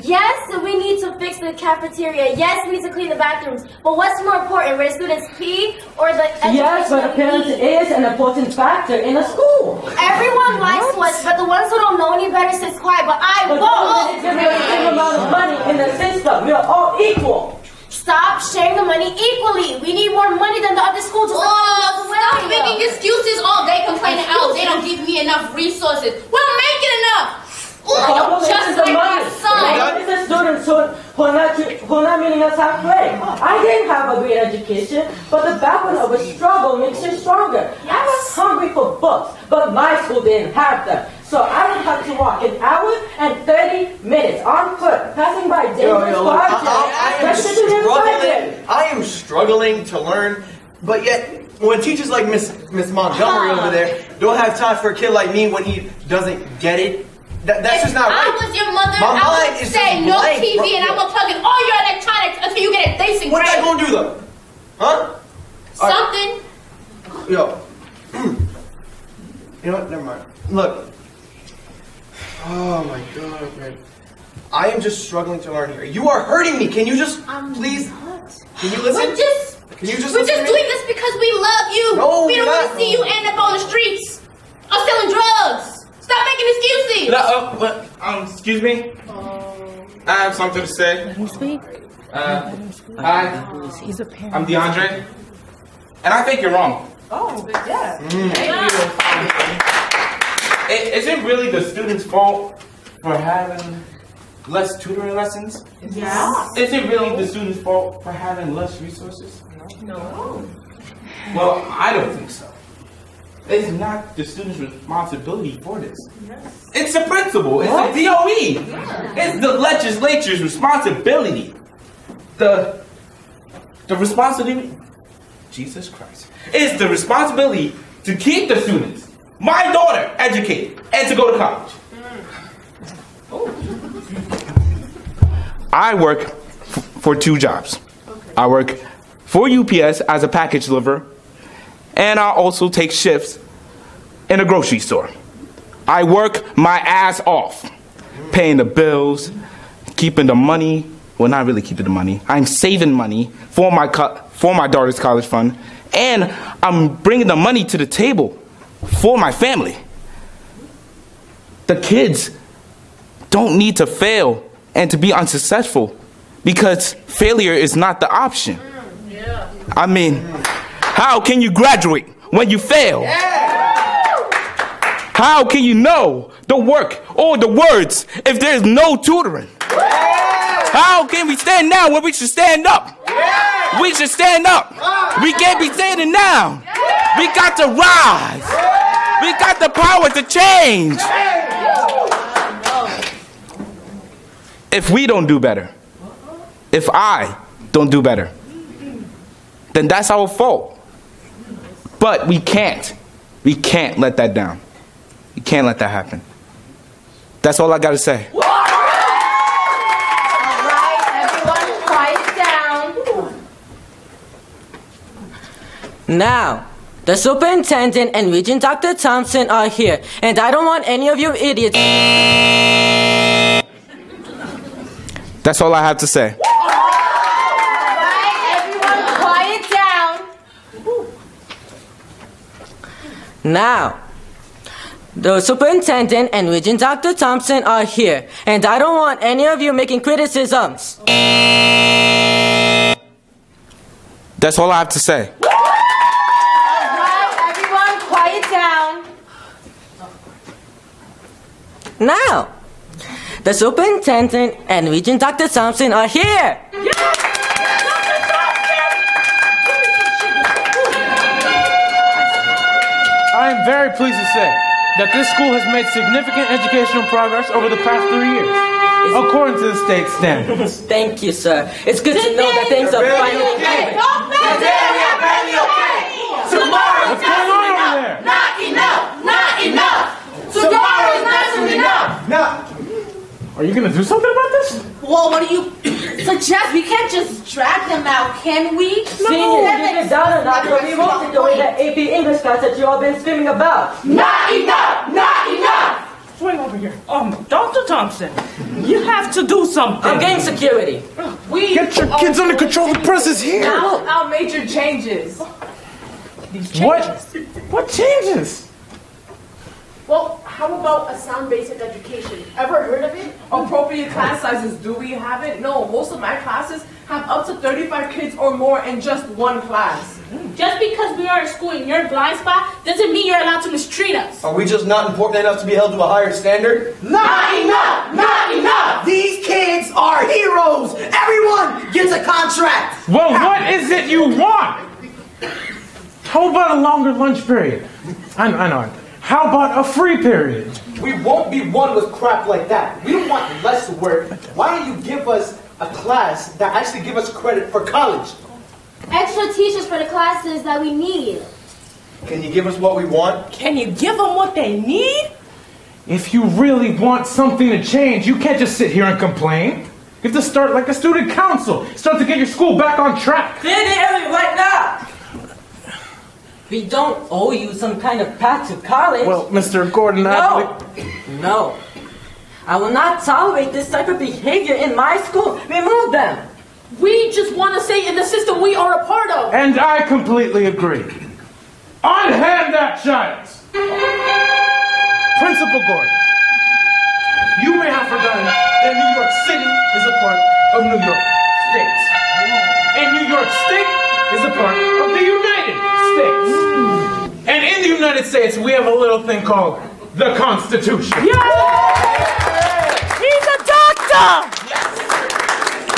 Yes, we need to fix the cafeteria. Yes, we need to clean the bathrooms. But what's more important, where the students pee or the education? Yes, but appearance is an important factor in a school. Everyone likes us, but the ones who don't know any better sit quiet. But I won't. There's the same amount of money in the system. We're all equal. Stop sharing the money equally. We need more money than the other schools. Stop making excuses all day complaining, oh, they don't give me enough resources. Well, make it enough. Just like my son. It's the students who are not meeting us halfway. I didn't have a great education, but the background of a struggle makes you stronger. I was hungry for books, but my school didn't have them. So I would have to walk an hour and 30 minutes on foot, passing by dangerous projects. I am struggling to learn, but yet, when teachers like Miss Montgomery over there don't have time for a kid like me when he doesn't get it, that's just not right. If I was your mother, My I mind would is say just no blank, TV bro. and I'm gonna plug in all your electronics until you get a decent What's that grade. gonna do though? Huh? Something. Yo. You know what? Never mind. Look. Oh my god, man. I am just struggling to learn here. You are hurting me. Can you just please? Can you listen? We're just listen to me? doing this because we love you. No, we don't we're want not. to see you end up on the streets or selling drugs. Stop making excuses. Excuse me? I have something to say. Let him speak. Hi. He's a parent. I'm DeAndre. And I think you're wrong. Oh, yeah. Is it really the student's fault for having less tutoring lessons? Yeah. Is it really the student's fault for having less resources? No. Well, I don't think so. It's not the student's responsibility for this. Yes. It's the principal. It's the DOE. It's the legislature's responsibility. The responsibility. Jesus Christ. It's the responsibility to keep the students, my daughter, educated and to go to college. I work for two jobs. I work for UPS as a package deliverer, and I also take shifts in a grocery store. I work my ass off, paying the bills, keeping the money. Well, not really keeping the money. I'm saving money for my daughter's college fund, and I'm bringing the money to the table for my family. The kids don't need to fail and to be unsuccessful because failure is not the option. I mean, how can you graduate when you fail? How can you know the work or the words if there's no tutoring? How can we stand down when we should stand up? We should stand up. We can't be standing down. We got to rise. We got the power to change. If we don't do better, if I don't do better, then that's our fault. But we can't let that down. We can't let that happen. That's all I got to say. All right, everyone, quiet down. Now, the superintendent and Regent Dr. Thompson are here, and I don't want any of you idiots. That's all I have to say. All right, everyone, quiet down. Now, the superintendent and Regent Dr. Thompson are here, and I don't want any of you making criticisms. That's all I have to say. All right, everyone, quiet down. Now, the superintendent and Regent Dr. Thompson are here. I am very pleased to say that this school has made significant educational progress over the past 3 years, according to the state standards. Thank you, sir. It's good to know that things are finally okay. Today we are barely okay. Tomorrow is not enough. Not enough. Not enough. Tomorrow is not enough. Now, are you going to do something about this? Well, what do you suggest? We can't just drag them out, can we? Senior, you get down or not, we won't take away that AP English class that you all been screaming about. Not enough! Not enough! Swing over here. Dr. Thompson, you have to do something. I'm getting security. Get your kids under control. The press is here. Our major changes. What changes? Well, how about a sound basic education? Ever heard of it? Appropriate class sizes, do we have it? No, most of my classes have up to 35 kids or more in just one class. Just because we are a school in your blind spot doesn't mean you're allowed to mistreat us. Are we just not important enough to be held to a higher standard? Not enough! Not enough! These kids are heroes! Everyone gets a contract! Well, what is it you want? How about a longer lunch period? I know. How about a free period? We won't be won with crap like that. We don't want less work. Why don't you give us a class that actually give us credit for college? Extra teachers for the classes that we need. Can you give us what we want? Can you give them what they need? If you really want something to change, you can't just sit here and complain. You have to start like a student council. Start to get your school back on track. Clearly, right now. We don't owe you some kind of path to college. Well, Mr. Gordon, No. I will not tolerate this type of behavior in my school. Remove them. We just want to stay in the system we are a part of. And I completely agree. Unhand that child. Principal Gordon, you may have forgotten that New York City is a part of New York State. And New York State is a part of the United States. And in the United States, we have a little thing called the Constitution. He's a doctor!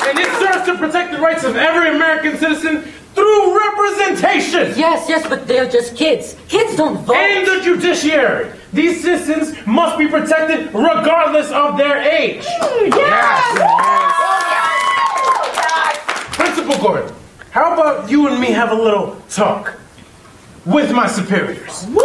And it serves to protect the rights of every American citizen through representation. Yes, but they're just kids. Kids don't vote. And the judiciary. These citizens must be protected regardless of their age. Yes. Principal Gordon, how about you and me have a little talk with my superiors? Waking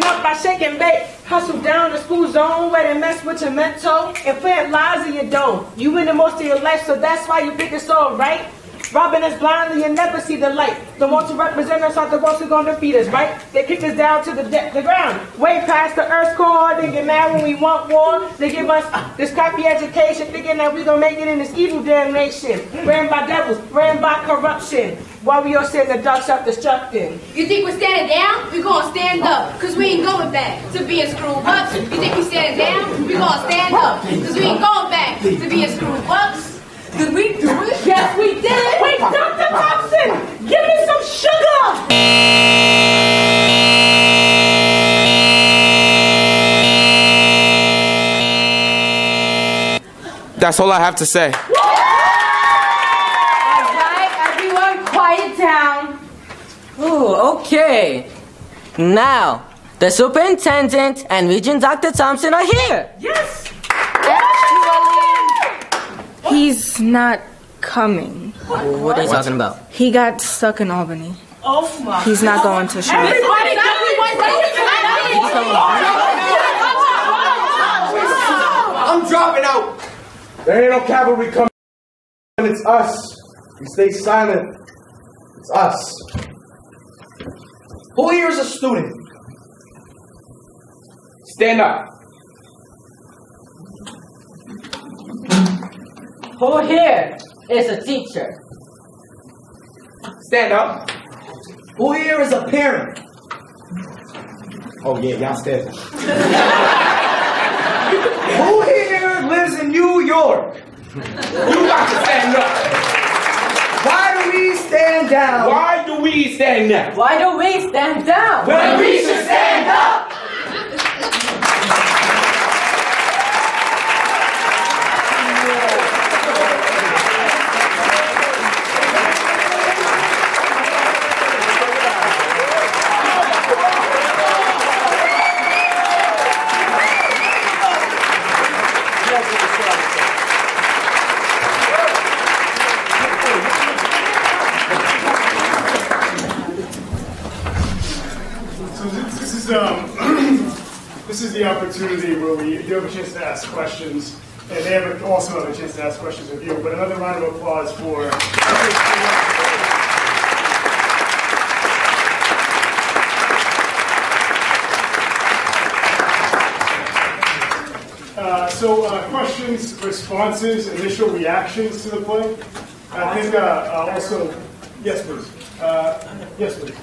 up by shaking bait, hustle down the school zone where they mess with your mental and plant lies in your dome. You win the most of your life, so that's why you think it's all right. Robbing us blindly and never see the light. The ones who represent us are the ones who gonna defeat us, right? They kick us down to the ground, way past the earth's core. They get mad when we want war. They give us this crappy education, thinking that we gonna make it in this evil damnation. Ran by devils, ran by corruption, while we all sit in the dark self-destructing. You think we're standing down? We're gonna stand up, cause we ain't going back to being screwed ups. You think we standing down? We're gonna stand up, cause we ain't going back to being screwed ups. Did we do it? Yes, we did. Wait, Dr. Thompson, give me some sugar. That's all I have to say. All right, everyone, quiet down. Oh, okay. Now, the superintendent and Regent Dr. Thompson are here. Yes. He's not coming. What are you talking about? He got stuck in Albany. Oh my. He's not going to show. I'm dropping out. There ain't no cavalry coming. It's us. We stay silent. It's us. Who here is a student? Stand up. Who here is a teacher? Stand up. Who here is a parent? Oh yeah, y'all stand up. Who here lives in New York? You got to stand up. Why do we stand down? Why do we stand down? Why do we stand down? When we should stand up! This is the opportunity where we do have a chance to ask questions, and they also have a chance to ask questions of you. But another round of applause for. Questions, responses, initial reactions to the play. I think also, yes, please. Yes, please.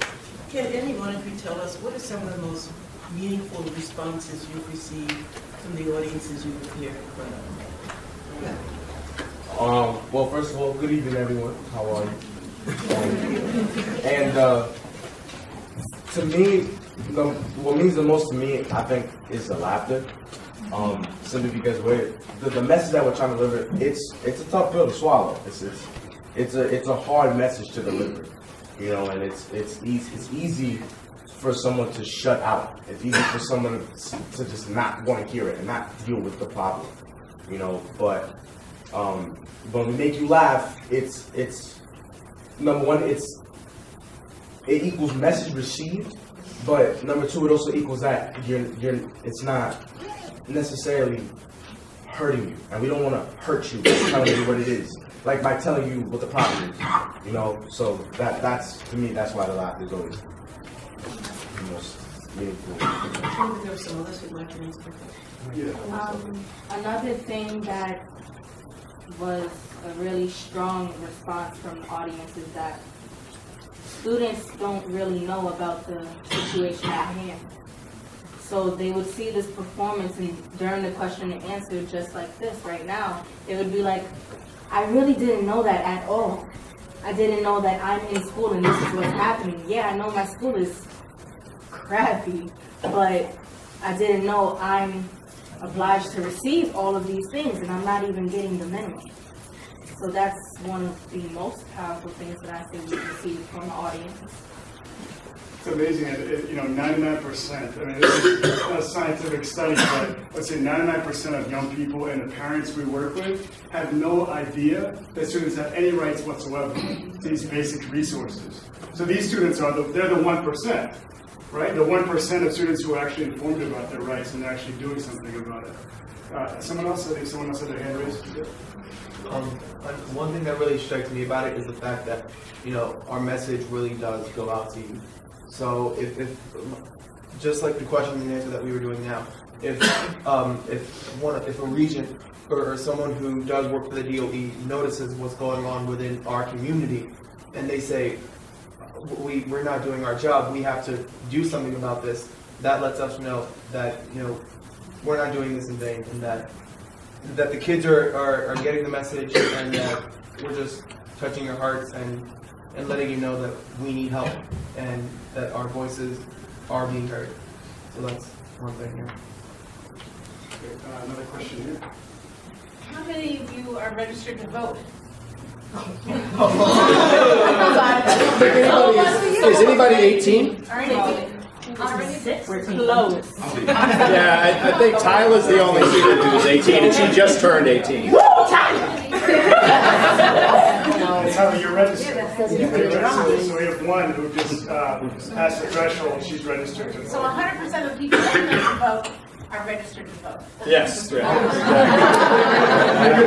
Can any one of you tell us what are some of the most meaningful responses you've received from the audiences you've appeared in front of? Well, first of all, good evening, everyone. How are you? To me, what means the most to me, I think, is the laughter. Simply because the message that we're trying to deliver, it's a tough pill to swallow. It's a hard message to deliver, you know, and it's easy for someone to shut out. It's easy for someone to just not want to hear it and not deal with the problem, you know. But when we make you laugh, it's number one, it equals message received, but number two, it also equals that it's not necessarily hurting you, and we don't want to hurt you by telling you what it is, like by telling you what the problem is, you know. So that's to me, that's why the laugh is always the most meaningful. Another thing that was a really strong response from the audience is that students don't really know about the situation at hand. So they would see this performance, and during the question and answer, just like this right now, it would be like, I really didn't know that at all. I didn't know that I'm in school and this is what's happening. Yeah, I know my school is crappy, but I didn't know I'm obliged to receive all of these things, and I'm not even getting the minimum. So that's one of the most powerful things that I think we received from the audience. It's amazing, 99%, I mean, it's not a scientific study, but let's say 99% of young people and the parents we work with have no idea that students have any rights whatsoever to these basic resources. So these students they're the 1%, right? The 1% of students who are actually informed about their rights and actually doing something about it. Someone else had their hand raised. One thing that really strikes me about it is the fact that, our message really does go out to you. So if just like the question and answer that we were doing now, if a regent or someone who does work for the DOE notices what's going on within our community, and they say, we're not doing our job, we have to do something about this, that lets us know that, we're not doing this in vain, and that the kids are getting the message, and that we're just touching your hearts and letting you know that we need help and that our voices are being heard. So that's one thing here. Another question here. How many of you are registered to vote? Is anybody 18? We're close. Yeah, I think Tyla's the only student who's 18, and she just turned 18. Tyler, you're registered. So we have one who just passed the threshold. She's registered to vote. So 100% of the people that register to vote are registered to vote. Yes. Good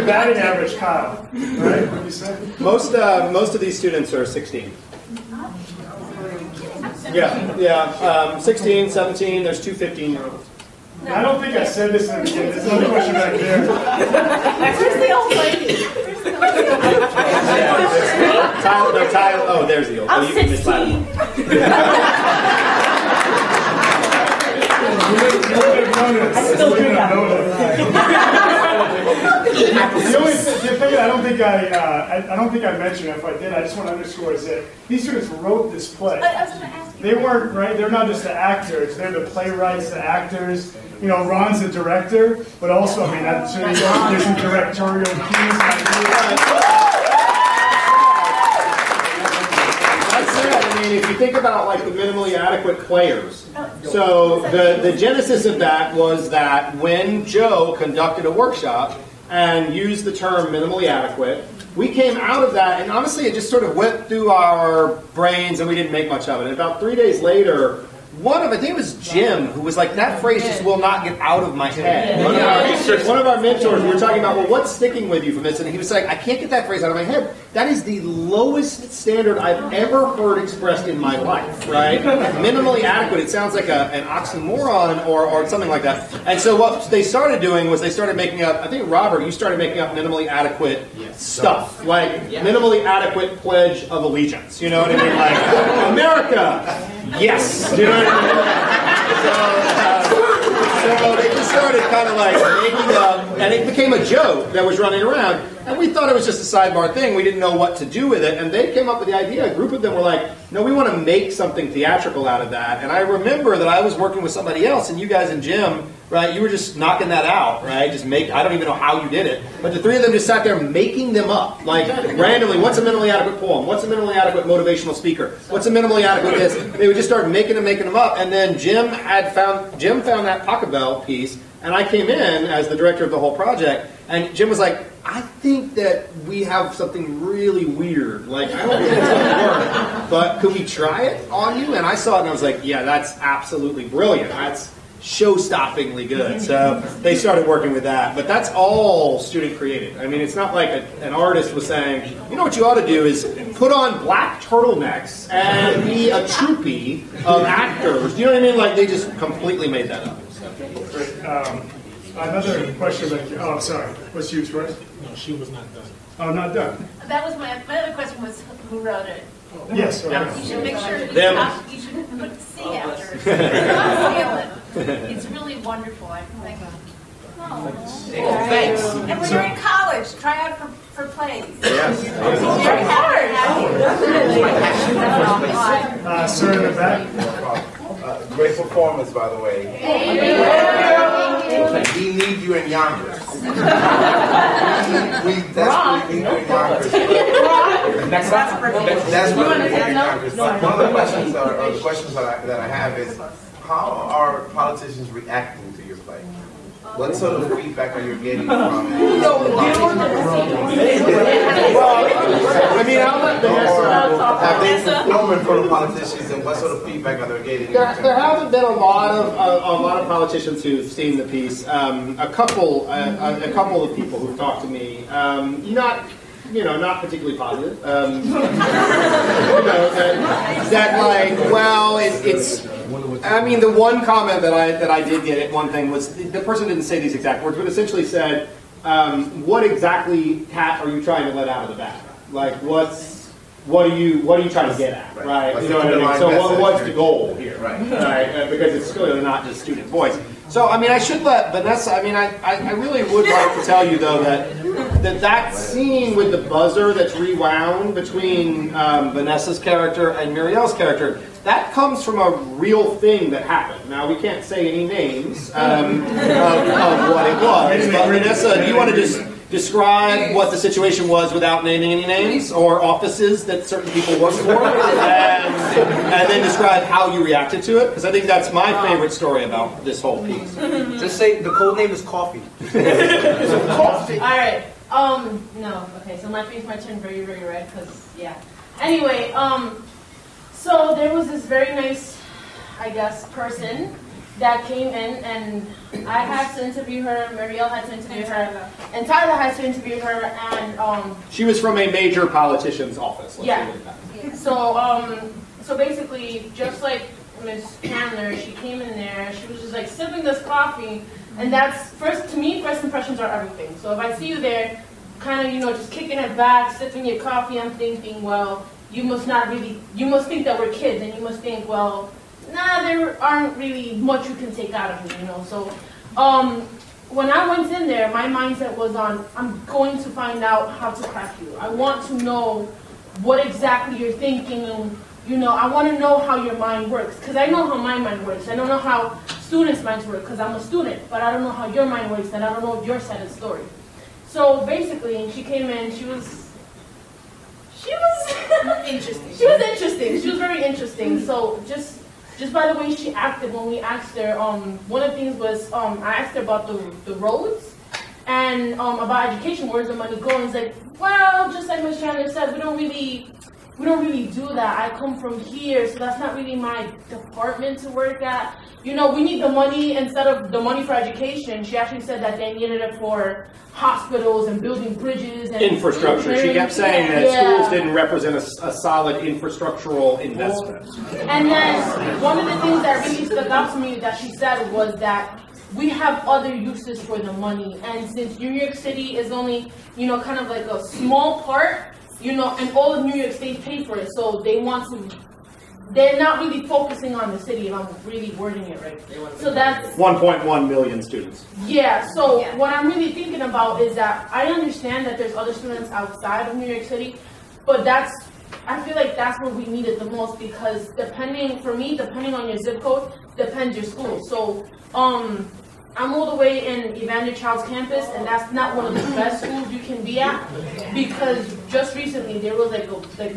batting average, Kyle. Right? What did you say? Most of these students are 16. Yeah, 16, 17, there's two 15-year-olds. I don't think I said this in the beginning. There's another question back there. Where's the old lady? Tyler, oh, there's the old lady. I'm 16. I still do that. The thing I don't think I mentioned, if I did, I just want to underscore is that these students wrote this play. They weren't, right? They're not just the actors. They're the playwrights, the actors. Ron's the director, but also, there's some directorial cues. If you think about the minimally adequate players, so the genesis of that was that when Joe conducted a workshop and used the term minimally adequate, we came out of that, and honestly it just sort of went through our brains and we didn't make much of it. And about 3 days later, I think it was Jim, who was like, that phrase just will not get out of my head. One of our mentors, we were talking about, well, what's sticking with you from this? And he was like, I can't get that phrase out of my head. That is the lowest standard I've ever heard expressed in my life, right? Minimally adequate, it sounds like an oxymoron or something like that. And so what they started doing was they started making up, I think, Robert, you started making up minimally adequate stuff. Like minimally adequate Pledge of Allegiance. You know what I mean? Like, America, yes. You know what I mean? So they just started kind of making up, and it became a joke that was running around. And we thought it was just a sidebar thing. We didn't know what to do with it. And they came up with the idea. A group of them were like, no, we want to make something theatrical out of that. And I remember that I was working with somebody else, and you guys and Jim, right, you were just knocking that out, right? I don't even know how you did it. But the three of them just sat there making them up. Randomly, what's a minimally adequate poem? What's a minimally adequate motivational speaker? What's a minimally adequate this? They would just start making them up. And then Jim found that Pachelbel piece, and I came in as the director of the whole project. And Jim was like, I think that we have something really weird. Like, I don't think it's going to work, but could we try it on you? And I saw it and I was like, yeah, that's absolutely brilliant. That's show-stoppingly good. So they started working with that. But that's all student created. I mean, it's not like an artist was saying, you know what you ought to do is put on black turtlenecks and be a troupie of actors. Do you know what I mean? Like, they just completely made that up. Another question, oh, sorry. Was you first? No, she was not done. Oh, not done. That was my other question was who wrote it? Yes. You should make sure you should put C after it. It's really wonderful. I think. Oh, thanks. And when you're in college, try out for plays. Yes. Very hard. Sir in the back. Great performance, by the way. We need you in Yonkers. We desperately need you in Yonkers. That's what we need in Yonkers. One of the questions, or the questions that I have is, how are politicians reacting to your play? What sort of feedback are you getting from have they performed in front of politicians, and what sort of feedback are they getting? There haven't been a lot of politicians who've seen the piece. A couple of people who've talked to me, not particularly positive. It's. I mean, the one comment that I did get at one thing was the person didn't say these exact words, but essentially said, "What exactly cat are you trying to let out of the bag? Like, what are you trying to get at, right? You know what I mean? So what's the goal here, right? Because it's clearly not just student voice. So I mean, I should let Vanessa. I mean, I really would like to tell you though that scene with the buzzer that's rewound between Vanessa's character and Muriel's character. That comes from a real thing that happened. Now, we can't say any names of what it was, but Vanessa, do you want to just describe what the situation was without naming any names or offices that certain people work for, and then describe how you reacted to it? Because I think that's my favorite story about this whole piece. Just say the code name is coffee. Coffee. All right. No. Okay. So my face might turn very, very red because yeah. Anyway. So there was this very nice, I guess, person that came in, and I had to interview her, Marielle had to interview her, and Tyler had to interview her, and she was from a major politician's office. So basically, just like Miss Chandler, she came in there, she was just like sipping this coffee, and that's, to me, first impressions are everything. So if I see you there, kind of, just kicking it back, sipping your coffee, I'm thinking, well, you must think that we're kids, and you must think, well, there aren't really much you can take out of me, So, when I went in there, my mindset was on, I'm going to find out how to crack you. I want to know what exactly you're thinking, and, I want to know how your mind works, because I know how my mind works. I don't know how students' minds work, because I'm a student, but I don't know how your mind works, and I don't know your side of the story. So, basically, she came in, she was interesting. She was interesting. She was very interesting. So just by the way she acted when we asked her, one of the things was I asked her about the roads and about education. Where's the money going? It's like, well, just like Ms. Chandler said, we don't really do that. I come from here, so that's not really my department to work at. We need the money instead of the money for education. She actually said that they needed it for hospitals and building bridges and infrastructure. She kept saying that schools didn't represent a solid infrastructural investment. And then one of the things that really stuck out to me that she said was that we have other uses for the money, and since New York City is only, kind of like a small part, and all of New York State pay for it, so they're not really focusing on the city, if I'm really wording it right. So that's 1.1 million students. Yeah, so what I'm really thinking about is that I understand that there's other students outside of New York City, but I feel like that's where we need it the most, because depending on your zip code, depends your school. So I'm all the way in Evander Child's campus, and that's not one of the best schools you can be at, because just recently there was like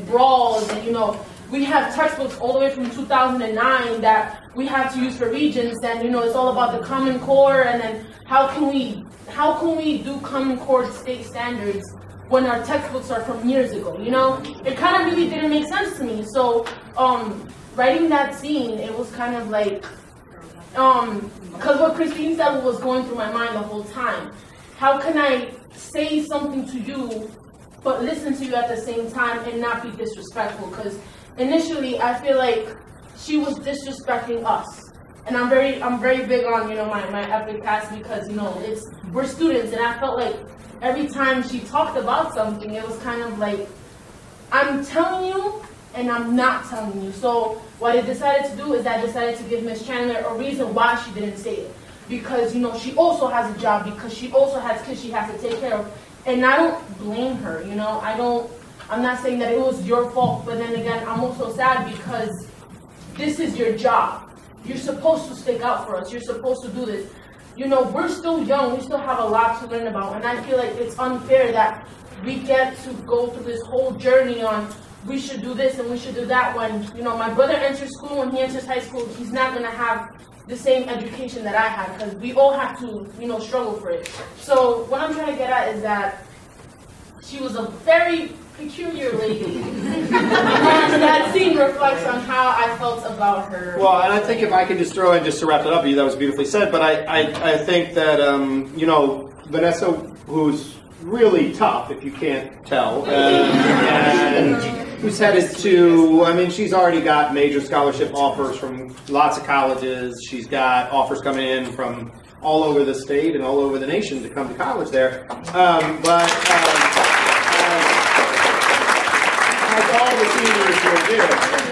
brawls, and we have textbooks all the way from 2009 that we have to use for Regents, and you know, it's all about the Common Core, and then how can we do Common Core state standards when our textbooks are from years ago, you know? It kind of really didn't make sense to me. So, writing that scene, it was kind of like, because what Christine said was going through my mind the whole time. How can I say something to you, but listen to you at the same time and not be disrespectful? Because initially, I feel like she was disrespecting us. And I'm very big on, you know, my epic past, because, you know, we're students, and I felt like every time she talked about something, it was kind of like, I'm telling you, and I'm not telling you. So what I decided to do is I decided to give Miss Chandler a reason why she didn't say it. Because, you know, she also has a job, because she also has kids she has to take care of. And I don't blame her, you know, I'm not saying that it was your fault, but then again, I'm also sad because this is your job. You're supposed to stick out for us. You're supposed to do this. You know, we're still young. We still have a lot to learn about. And I feel like it's unfair that we get to go through this whole journey on we should do this and we should do that when, you know, my brother enters school, when he enters high school, he's not going to have the same education that I had, because we all have to, you know, struggle for it. So what I'm trying to get at is that she was a very peculiar lady. And that scene reflects on how I felt about her. Well, and I think if I could just throw in, just to wrap it up, that was beautifully said, but I think that, you know, Vanessa, who's really tough, if you can't tell, and who's headed to, I mean, she's already got major scholarship offers from lots of colleges. She's got offers coming in from all over the state and all over the nation to come to college there. All the seniors will do,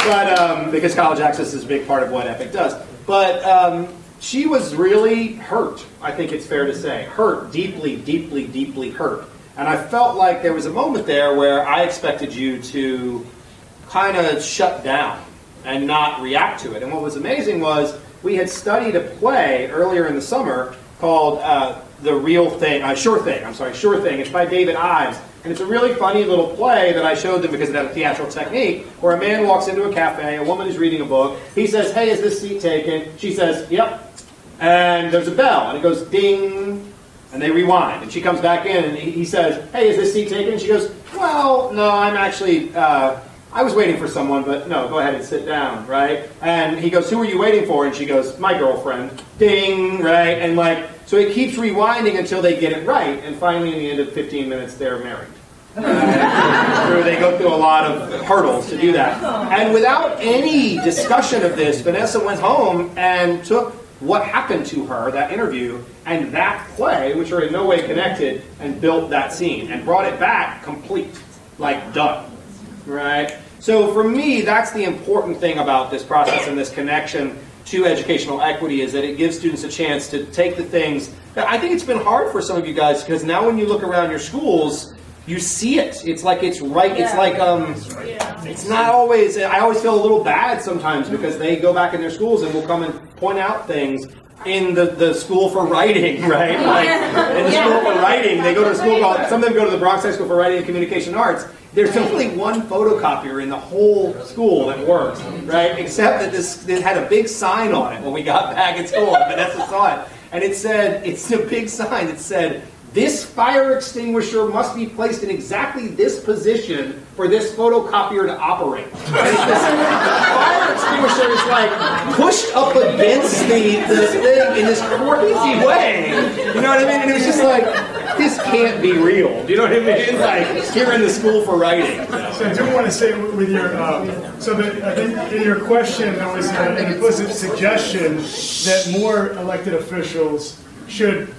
but because college access is a big part of what EPIC does. But she was really hurt, I think it's fair to say. Hurt, deeply, deeply, deeply hurt. And I felt like there was a moment there where I expected you to kind of shut down and not react to it. And what was amazing was we had studied a play earlier in the summer called Sure Thing. It's by David Ives. And it's a really funny little play that I showed them because it had a theatrical technique, where a man walks into a cafe, a woman is reading a book, he says, "Hey, is this seat taken?" She says, "Yep." And there's a bell, and it goes ding, and they rewind. And she comes back in, and he says, "Hey, is this seat taken?" And she goes, "Well, no, I'm actually, I was waiting for someone, but no, go ahead and sit down," right? And he goes, "Who are you waiting for?" And she goes, "My girlfriend." Ding, right? And like, so it keeps rewinding until they get it right, and finally, in the end of 15 minutes, they're married. They go through a lot of hurdles to do that. And without any discussion of this, Vanessa went home and took what happened to her, that interview, and that play, which are in no way connected, and built that scene, and brought it back complete, like done, right? So for me, that's the important thing about this process and this connection to educational equity, is that it gives students a chance to take the things. I think it's been hard for some of you guys, because now when you look around your schools, you see it. It's like it's right. Yeah. It's like it's not always. I always feel a little bad sometimes because they go back in their schools and will come and point out things in the school for writing, right? Like in the school for writing, they go to a school called. Some of them go to the Bronx High School for Writing and Communication Arts. There's only one photocopier in the whole school that works, right? Except that it had a big sign on it when we got back at school, and Vanessa saw it, and it said, it's a big sign. It said, "This fire extinguisher must be placed in exactly this position for this photocopier to operate." And this fire extinguisher is like pushed up against the thing in this crazy way. You know what I mean? And it was just like, this can't be real. Do you know what I mean? It's like, here in the school for writing. So I do want to say with your, I think in your question, there was an implicit suggestion that more elected officials should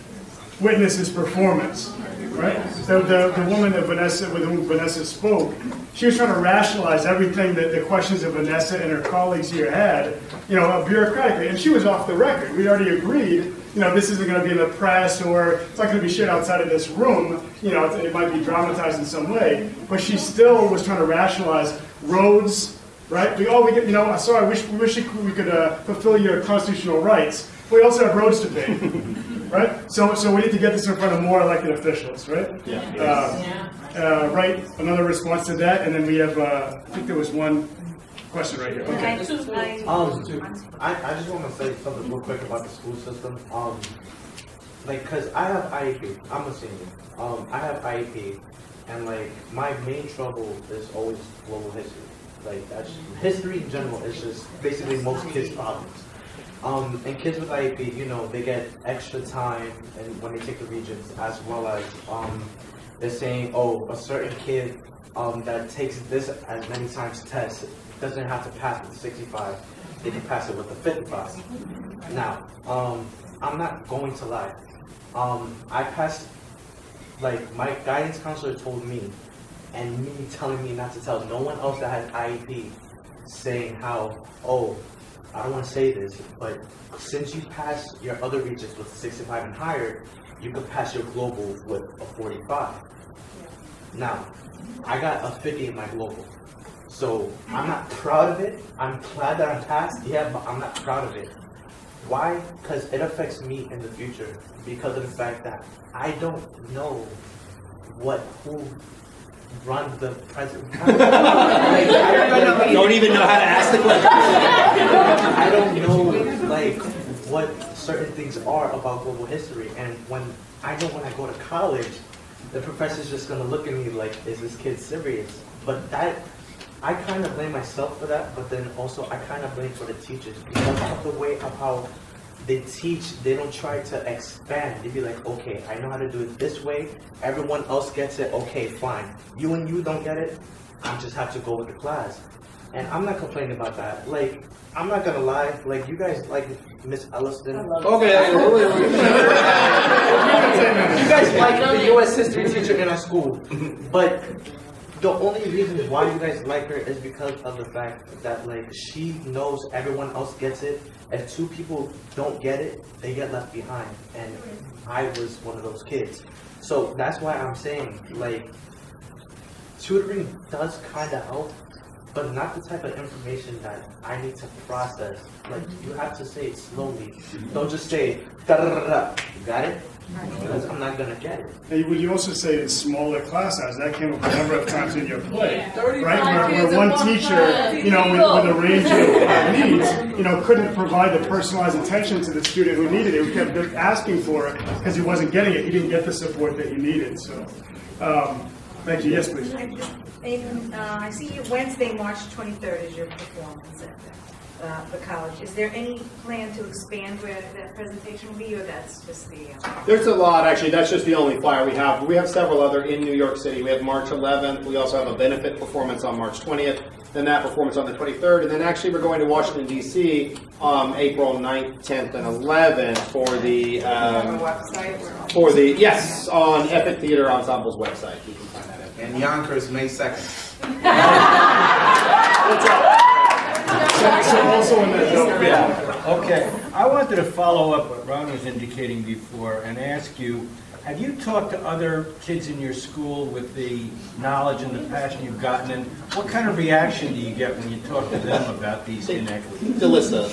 witness his performance, right? So the woman that with whom Vanessa spoke, she was trying to rationalize everything that the questions that Vanessa and her colleagues here had, you know, bureaucratically, and she was off the record. We already agreed, you know, this isn't going to be in the press, or it's not going to be shared outside of this room. You know, it might be dramatized in some way, but she still was trying to rationalize roads, right? You know, sorry, we wish we could fulfill your constitutional rights. We also have roads to pave. Right? So we need to get this in front of more elected officials, right? Yeah. Right, another response to that, and then we have, I think there was one Question right here. Okay. I just want to say something real quick about the school system. Like, cause I have IEP. I'm a senior. I have IEP, and like my main trouble is always global history. Like that's history in general is just basically most kids' problems. And kids with IEP, you know, they get extra time and when they take the Regents, as well as they're saying, oh, a certain kid that takes this as many times test doesn't have to pass with the 65. They can pass it with the 55. Now, I'm not going to lie. I passed, like, my guidance counselor told me, and me telling me not to tell no one else that has IEP, saying how, oh, I don't want to say this, but since you pass your other Regents with 65 and higher, you could pass your global with a 45. Now, I got a 50 in my global. So I'm not proud of it. I'm glad that I passed, yeah, but I'm not proud of it. Why? Because it affects me in the future because of the fact that I don't know who runs the president. Don't even know how to ask the question. I don't know like what certain things are about global history, and when I go to college, the professor's just gonna look at me like, is this kid serious? But that, I kind of blame myself for that, but then also I kind of blame for the teachers because of the way of how they teach. They don't try to expand. They be like, okay, I know how to do it this way. Everyone else gets it. Okay, fine. You and you don't get it. I just have to go with the class. And I'm not complaining about that. Like, I'm not gonna lie. Like, you guys like Miss Elliston. Okay. You guys like the U.S. history teacher in our school, but the only reason why you guys like her is because of the fact that like she knows everyone else gets it. If two people don't get it, they get left behind. And I was one of those kids. So that's why I'm saying like tutoring does kind of help, but not the type of information that I need to process. Like you have to say it slowly. Don't just say da da da da. You got it? Because I'm not gonna get it. And would you also say in smaller class size? That came up a number of times in your play, Yeah. right? Where one teacher, you know, with a range of needs, you know, couldn't provide the personalized attention to the student who needed it, who kept asking for it because he wasn't getting it. He didn't get the support that he needed. So, thank you. Yes, please. I see you Wednesday, March 23rd is your performance at the college. Is there any plan to expand where that presentation will be, or that's just the... There's a lot, actually. That's just the only flyer we have. We have several other in New York City. We have March 11th. We also have a benefit performance on March 20th. Then that performance on the 23rd. And then actually we're going to Washington, D.C. April 9th, 10th, and 11th for the... yes, on Epic Theatre Ensemble's website. You can find that at. And Yonkers, May 2nd. So also in that note, Okay. I wanted to follow up what Ron was indicating before and ask you, have you talked to other kids in your school with the knowledge and the passion you've gotten, and what kind of reaction do you get when you talk to them about these inequities? Delissa.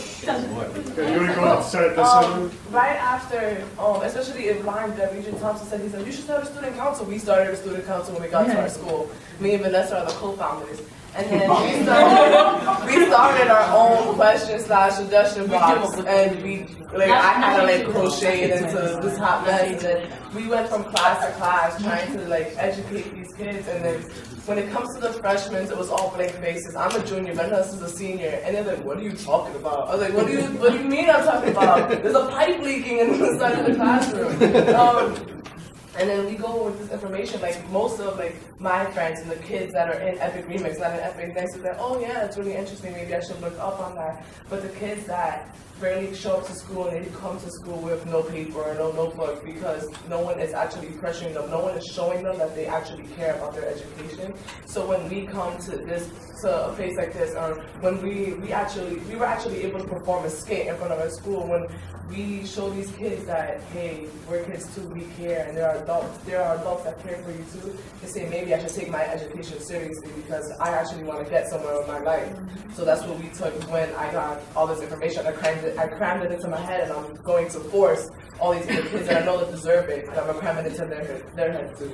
Right after, especially in line that Regent Thompson said, he said, you should start a student council. We started a student council when we got to our school. Me and Vanessa are the co-founders. And then we started our own question/suggestion box, and I had to crochet it into this hot mess. And we went from class to class trying to educate these kids. And then when it comes to the freshmen, it was all blank faces. I'm a junior, Vanessa is a senior, and they're like, "What are you talking about?" I was like, "What do you mean I'm talking about? There's a pipe leaking in the side of the classroom." And then we go with this information, most of my friends and the kids that are in Epic Remix, not in Epic Next, is like, oh yeah, it's really interesting, maybe I should look up on that. But the kids that barely show up to school and they come to school with no paper or no notebook because no one is actually pressuring them, no one is showing them that they actually care about their education. So when we come to a place like this, or when we were actually able to perform a skit in front of our school, when we show these kids that, hey, we're kids too, we care, and there are adults that care for you too, they say maybe I should take my education seriously because I actually want to get somewhere in my life. So that's what we took when I got all this information. I crammed it into my head, and I'm going to force all these other kids that I know that deserve it, and I'm going to cram it into their head too.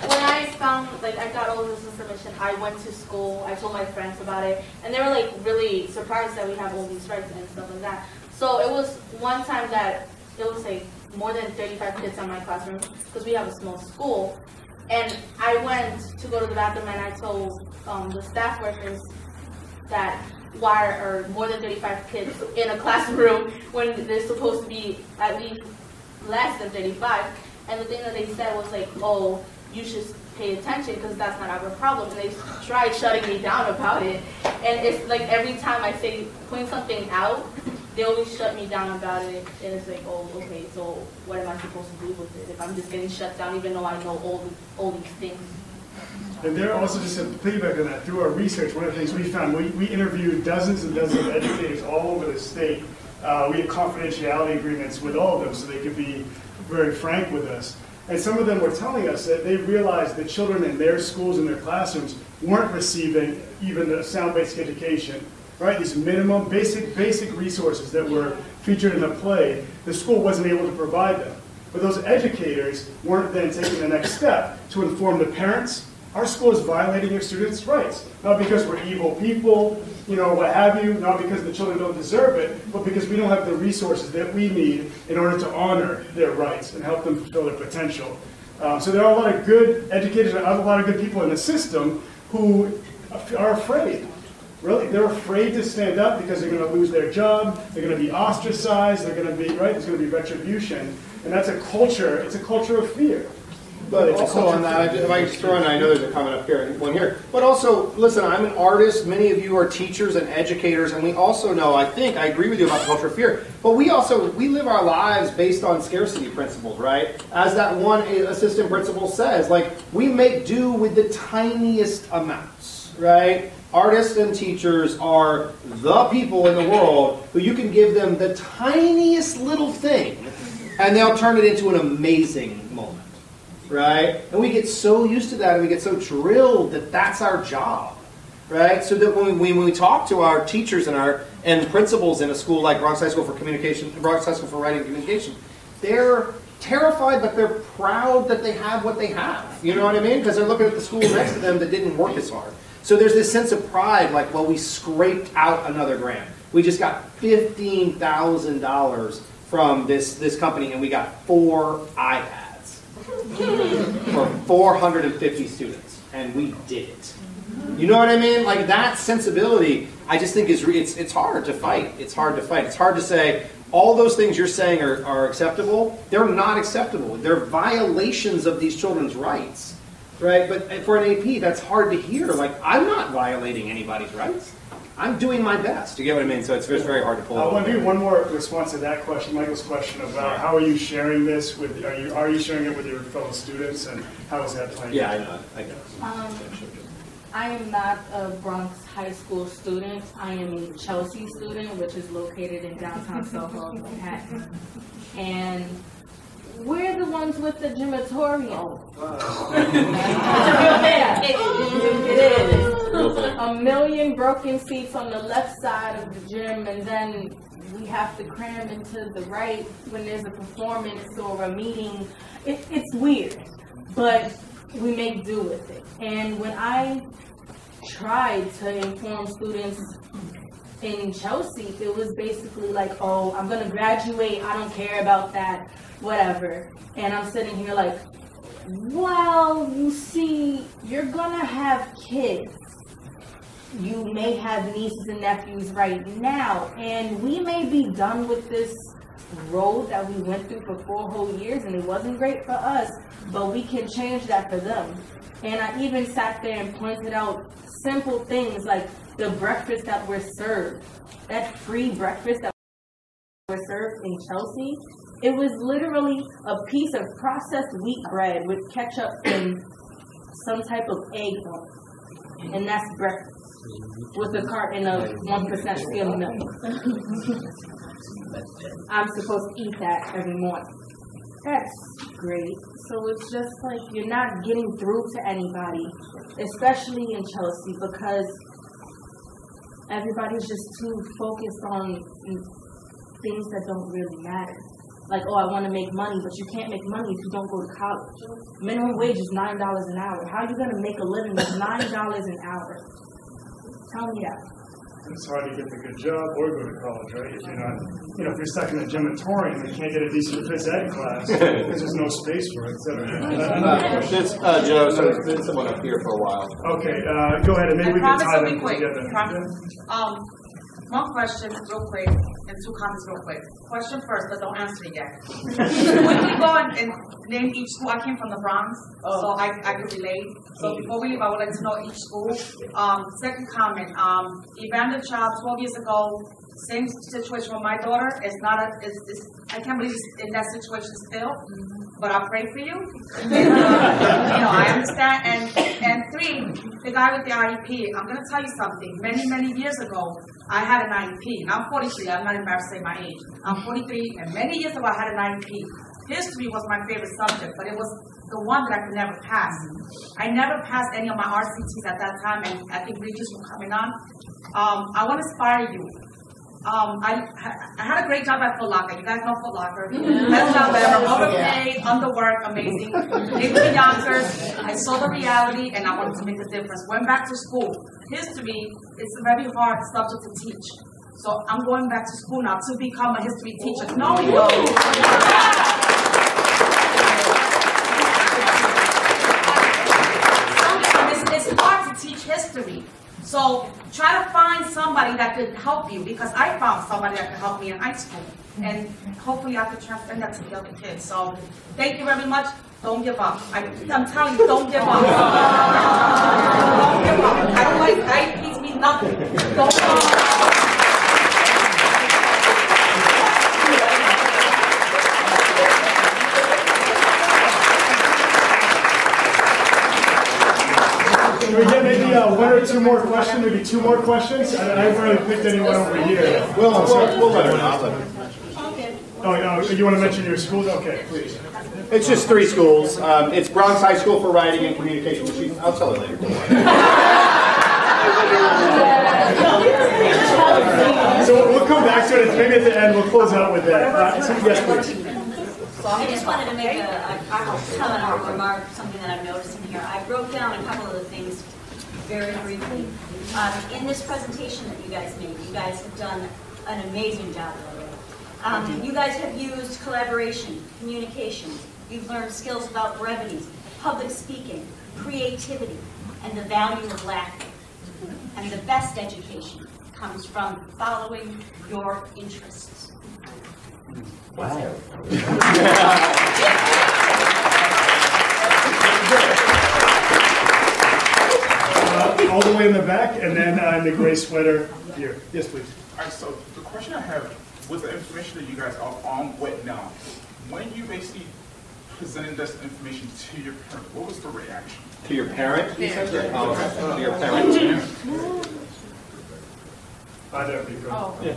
When I like, I got all this information. I went to school. I told my friends about it, and they were like really surprised that we have all these rights and stuff like that. So it was one time that it was like more than 35 kids in my classroom because we have a small school, and I went to go to the bathroom and I told the staff workers that why are more than 35 kids in a classroom when there's supposed to be at least less than 35? And the thing that they said was like, oh, you should pay attention because that's not our problem. And they tried shutting me down about it. And it's like every time I say, point something out, they always shut me down about it. And it's like, oh, okay, so what am I supposed to do with it if I'm just getting shut down even though I know all these things? And there also, just to piggyback on that, through our research, one of the things we found, we interviewed dozens and dozens of educators all over the state. We had confidentiality agreements with all of them so they could be very frank with us. And some of them were telling us that they realized that children in their schools and their classrooms weren't receiving even a sound basic education, right? These minimum, basic resources that were featured in the play, the school wasn't able to provide them. But those educators weren't then taking the next step to inform the parents. Our school is violating your students' rights, not because we're evil people, you know, what have you, not because the children don't deserve it, but because we don't have the resources that we need in order to honor their rights and help them fulfill their potential. So there are a lot of good educators and a lot of good people in the system who are afraid. Really, they're afraid to stand up because they're going to lose their job, they're going to be ostracized, they're going to be, right, there's going to be retribution. And that's a culture, it's a culture of fear. But also on that, if I just throw in, I know there's a comment up here and one here. But also, listen, I'm an artist. Many of you are teachers and educators, and we also know, I agree with you about the culture of fear. But we live our lives based on scarcity principles, right? As that one assistant principal says, like, we make do with the tiniest amounts, right? Artists and teachers are the people in the world who you can give them the tiniest little thing, and they'll turn it into an amazing moment. Right? And we get so used to that, and we get so drilled that that's our job, right? So that when we talk to our teachers and principals in a school like Bronx High School for Writing and Communication, they're terrified, but they're proud that they have what they have. You know what I mean? Because they're looking at the school next to them that didn't work as hard. So there's this sense of pride, like, well, we scraped out another grant. We just got $15,000 from this company, and we got 4 iPads. For 450 students, and we did it. You know what I mean? Like, that sensibility, I just think it's hard to fight. It's hard to fight. It's hard to say all those things you're saying are acceptable. They're not acceptable. They're violations of these children's rights, right? But for an AP, that's hard to hear. Like, I'm not violating anybody's rights. I'm doing my best. You get what I mean? So it's very hard to pull. I want to do one more response to that question, Michael's question about how are you sharing this with? Are you sharing it with your fellow students, and how is that playing? Yeah, I know. I am not a Bronx High School student. I am a Chelsea student, which is located in downtown Soho, Manhattan, and we're the ones with the gymatorium. It is. A million broken seats on the left side of the gym, and then we have to cram into the right when there's a performance or a meeting. It's weird, but we make do with it. And when I tried to inform students in Chelsea, it was basically like, oh, I'm gonna graduate, I don't care about that, whatever. And I'm sitting here like, well, you see, you're gonna have kids. You may have nieces and nephews right now, and we may be done with this road that we went through for 4 whole years, and it wasn't great for us, but we can change that for them. And I even sat there and pointed out simple things like the breakfast that we're served, that free breakfast that we're served in Chelsea. It was literally a piece of processed wheat bread with ketchup and some type of egg on it. And that's breakfast with a carton of 1% skim milk. I'm supposed to eat that every morning. That's great. So it's just like you're not getting through to anybody, especially in Chelsea, because everybody's just too focused on things that don't really matter. like, oh, I want to make money, but you can't make money if you don't go to college. Minimum wage is $9 an hour. How are you going to make a living with $9 an hour? Tell me that. It's hard to get a good job or go to college, right? If you're not, if you're stuck in a gymatorium and can't get a decent phys ed class because there's no space for it. Joe, so there's been someone up here for a while. Okay, go ahead, and maybe we can tie them together. One question real quick and two comments real quick. Question first, but don't answer it yet. When we go and name each school, I came from the Bronx, so I could relate. So before we leave, I would like to know each school. Second comment, Evander Child, 12 years ago, same situation with my daughter. I can't believe it's in that situation still, but I pray for you. I understand. And three, the guy with the IEP, I'm going to tell you something. Many years ago, I had an IEP. Now I'm 43. I'm not embarrassed to say my age. I'm 43, and many years ago, I had an IEP. History was my favorite subject, but it was the one that I could never pass. I never passed any of my RCTs at that time, and I think Regis was coming on. I want to inspire you. I had a great job at Foot Locker. You guys know Foot Locker. Best job ever. Overpaid, underworked, amazing. Came to Yonkers. I saw the reality, and I wanted to make a difference. Went back to school. History is a very hard subject to teach. So I'm going back to school now to become a history teacher. No, we don't. It's hard to teach history. So try to find somebody that could help you, because I found somebody that could help me in high school. And hopefully I could transfer that to the other kids. So thank you very much. Don't give up. I'm telling you, don't give up. Don't give up. I don't like IEPs mean nothing. Don't give up. Can we get maybe one or two more questions, maybe two more questions? I haven't really picked anyone over here. We'll let her know. Oh, you want to mention your schools? Okay, please. It's just 3 schools. It's Bronx High School for Writing and Communication, which I'll tell her later. So we'll come back to it. Maybe at the end we'll close out with that. Yes, please. So I just wanted to make a comment or remark, something that I'm noticing here. I wrote down a couple of the things very briefly. In this presentation that you guys made, you guys have done an amazing job already. You guys have used collaboration, communication. You've learned skills about brevity, public speaking, creativity, and the value of laughter. And the best education comes from following your interests. Wow. All the way in the back, and then in the gray sweater here. Yes, please. All right, so the question I have with the information that you guys are on with now, when you basically presented this information to your parent, what was the reaction? To your parent? Yeah. To your parent. That'd be good. Oh. Yeah.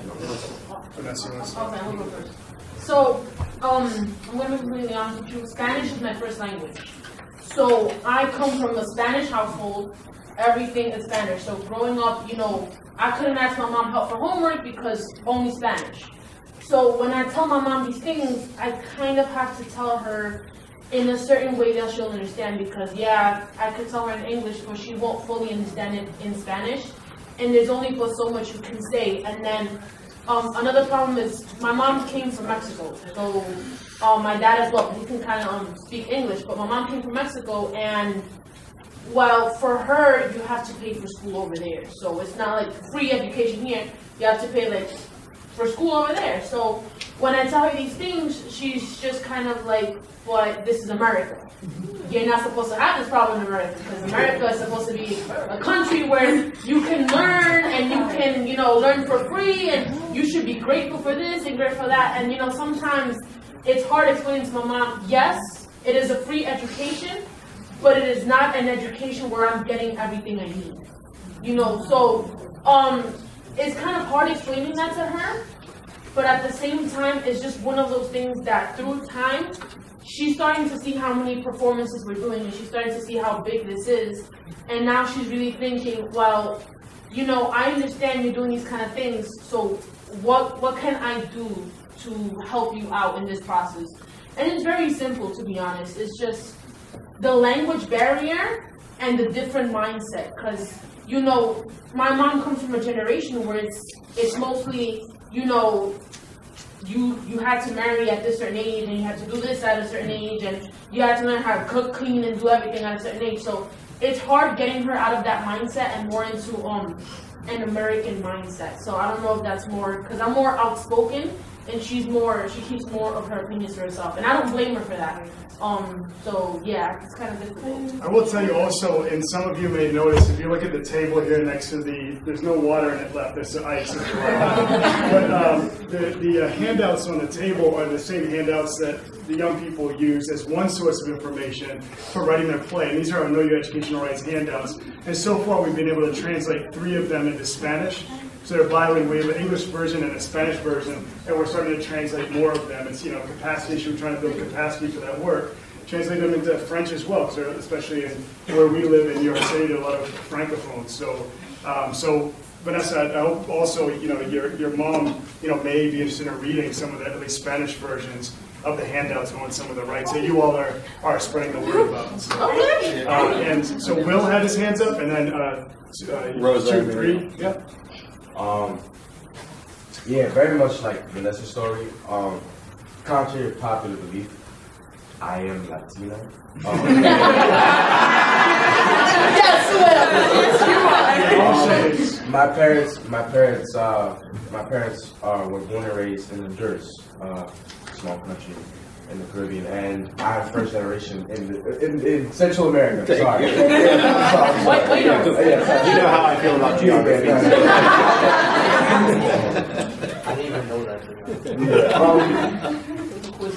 Vanessa, you want to say? Okay, I'll go first. So, I'm going to be completely honest with you. Spanish is my first language. So, I come from a Spanish household. Everything is Spanish. So, growing up, I couldn't ask my mom help for homework because only Spanish. So, when I tell my mom these things, I kind of have to tell her in a certain way that she'll understand, because, yeah, I could tell her in English, but she won't fully understand it in Spanish. And there's only but so much you can say. And then another problem is my mom came from Mexico. So my dad as well, he can kind of speak English, but my mom came from Mexico, and well, for her, you have to pay for school over there. So it's not like free education here. You have to pay like for school over there. So when I tell her these things, she's just kind of like, but this is America. You're not supposed to have this problem in America, because America is supposed to be a country where you can learn and you can, learn for free, and you should be grateful for this and grateful for that. And, sometimes it's hard explaining to my mom, yes, it is a free education, but it is not an education where I'm getting everything I need. So it's kind of hard explaining that to her, but at the same time, it's just one of those things that through time, she's starting to see how many performances we're doing, and she's starting to see how big this is. And now she's really thinking, well, I understand you're doing these kind of things, so what can I do to help you out in this process. And it's very simple, to be honest. It's just the language barrier and the different mindset. Because, you know, my mom comes from a generation where it's mostly, you know, you had to marry at this certain age, and you had to do this at a certain age, and you had to learn how to cook, clean, and do everything at a certain age. So it's hard getting her out of that mindset and more into an American mindset. So I don't know if that's more, because I'm more outspoken, and she keeps more of her opinions to herself, and I don't blame her for that. So yeah, it's kind of difficult. I will tell you also, and some of you may notice, if you look at the table here next to there's no water in it left, there's ice. But the handouts on the table are the same handouts that the young people use as one source of information for writing their play. And these are our Know Your Educational Rights handouts. And so far we've been able to translate 3 of them into Spanish. So they're bilingual. We have an English version and a Spanish version, and we're starting to translate more of them. It's, you know, capacity issue, we're trying to build capacity for that work. Translate them into French as well, because especially in where we live in New York City, there are a lot of francophones. So Vanessa, I hope also, you know, your mom, you know, may be interested in reading some of the at least Spanish versions of the handouts on some of the rights that you all are spreading the word about. So, and so Will had his hands up, and then Rosa, 2, 3, yeah. Yeah, very much like Vanessa's story. Contrary to popular belief, I am Latino. My parents were born and raised in Honduras, small country in the Caribbean, and I'm first generation in Central America. Sorry. Wait, You know how I feel about geography. I didn't even know that.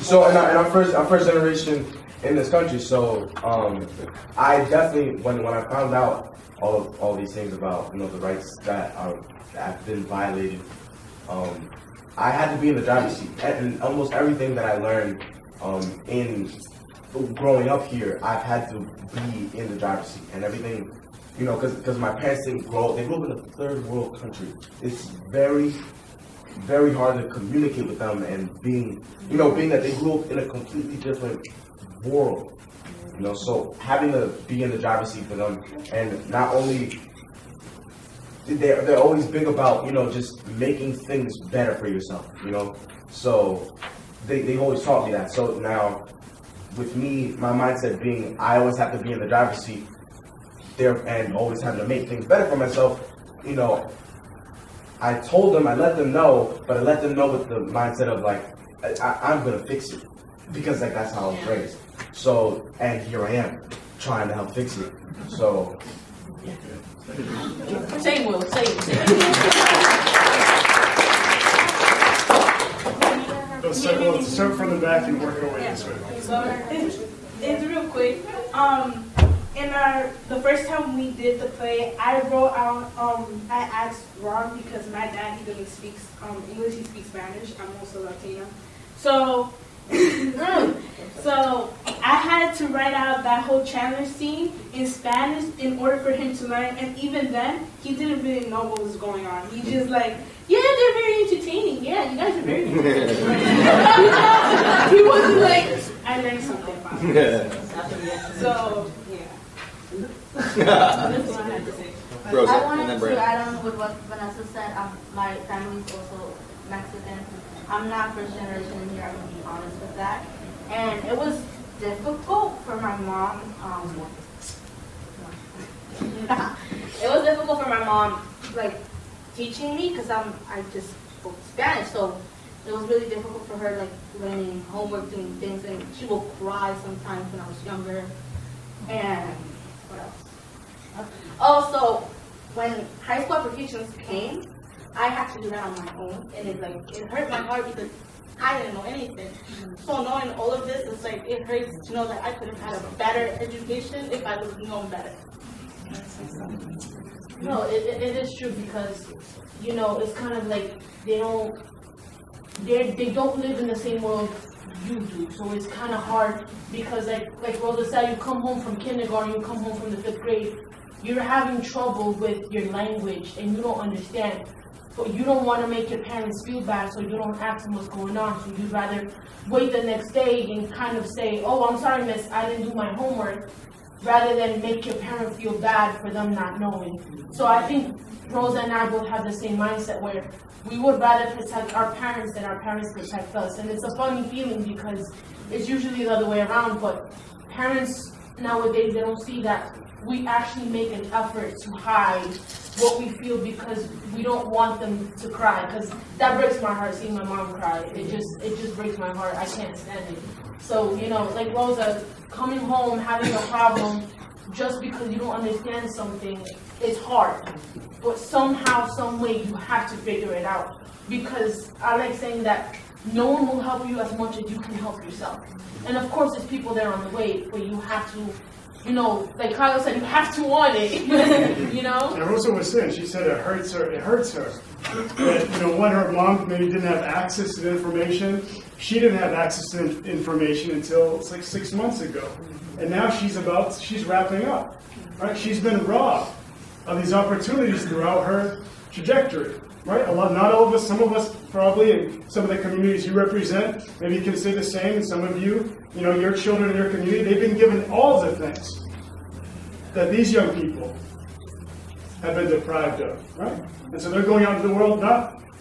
So, and I'm first generation in this country. So, I definitely, when I found out all these things about, you know, the rights that have been violated, I had to be in the driver's seat. And almost everything that I learned in growing up here, I've had to be in the driver's seat. And everything, you know, because my parents they grew up in a third world country. It's very, very hard to communicate with them, and being that they grew up in a completely different world. You know, so having to be in the driver's seat for them, and not only they're always big about, you know, just making things better for yourself, you know. So they always taught me that. So now with me, my mindset being I always have to be in the driver's seat there and always having to make things better for myself, you know, I told them, I let them know, but I let them know with the mindset of like, I'm gonna fix it, because like that's how I was raised. So, and here I am, trying to help fix it. So, Say Will, say it. So start from the back and work our way this way. So it's real quick. The first time we did the play, I wrote out, I asked Ron, because my dad, he doesn't speak English, he speaks Spanish. I'm also Latina. So, so I had to write out that whole challenge scene in Spanish in order for him to learn. And even then, he didn't really know what was going on. He just like, yeah, they're very entertaining. Yeah, you guys are very entertaining. He wasn't like, I learned something about it. So, that's what I had to say. Rosa, I wanted to add on with what Vanessa said. My family is also Mexican. I'm not first generation here, I'm going to be honest with that. And it was difficult for my mom. It was difficult for my mom, like, teaching me, because I just spoke Spanish. So it was really difficult for her, like, learning homework, doing things. And she will cry sometimes when I was younger. And what else? Also, when high school applications came, I had to do that on my own, and it hurt my heart because I didn't know anything. So knowing all of this, it's like it hurts to know that I could have had a better education if I would have known better. No, it is true, because, you know, it's kind of like they don't live in the same world you do. So it's kind of hard, because like Rosa said, you come home from kindergarten, you come home from the 5th grade, you're having trouble with your language and you don't understand. but you don't want to make your parents feel bad, so you don't ask them what's going on. So you'd rather wait the next day and kind of say, oh, I'm sorry, miss, I didn't do my homework, rather than make your parent feel bad for them not knowing. So I think Rosa and I both have the same mindset where we would rather protect our parents than our parents protect us. And it's a funny feeling because it's usually the other way around, but parents nowadays, they don't see that we actually make an effort to hide what we feel because we don't want them to cry. Because that breaks my heart, seeing my mom cry. It just breaks my heart. I can't stand it. So, you know, like Rosa, coming home, having a problem, just because you don't understand something, it's hard. But somehow, some way, you have to figure it out. Because I like saying that no one will help you as much as you can help yourself. And of course, there's people there on the way, but you have to, you know, like Kyle said, you have to want it, you know? And Rosa was saying, she said it hurts her. That, you know, when her mom maybe didn't have access to the information, she didn't have access to information until like 6 months ago. And now she's wrapping up, right? She's been robbed of these opportunities throughout her trajectory, right? Not all of us, some of us probably, in some of the communities you represent, maybe you can say the same, and some of you, you know, your children in your community, they've been given all the things that these young people have been deprived of, right? And so they're going out into the world,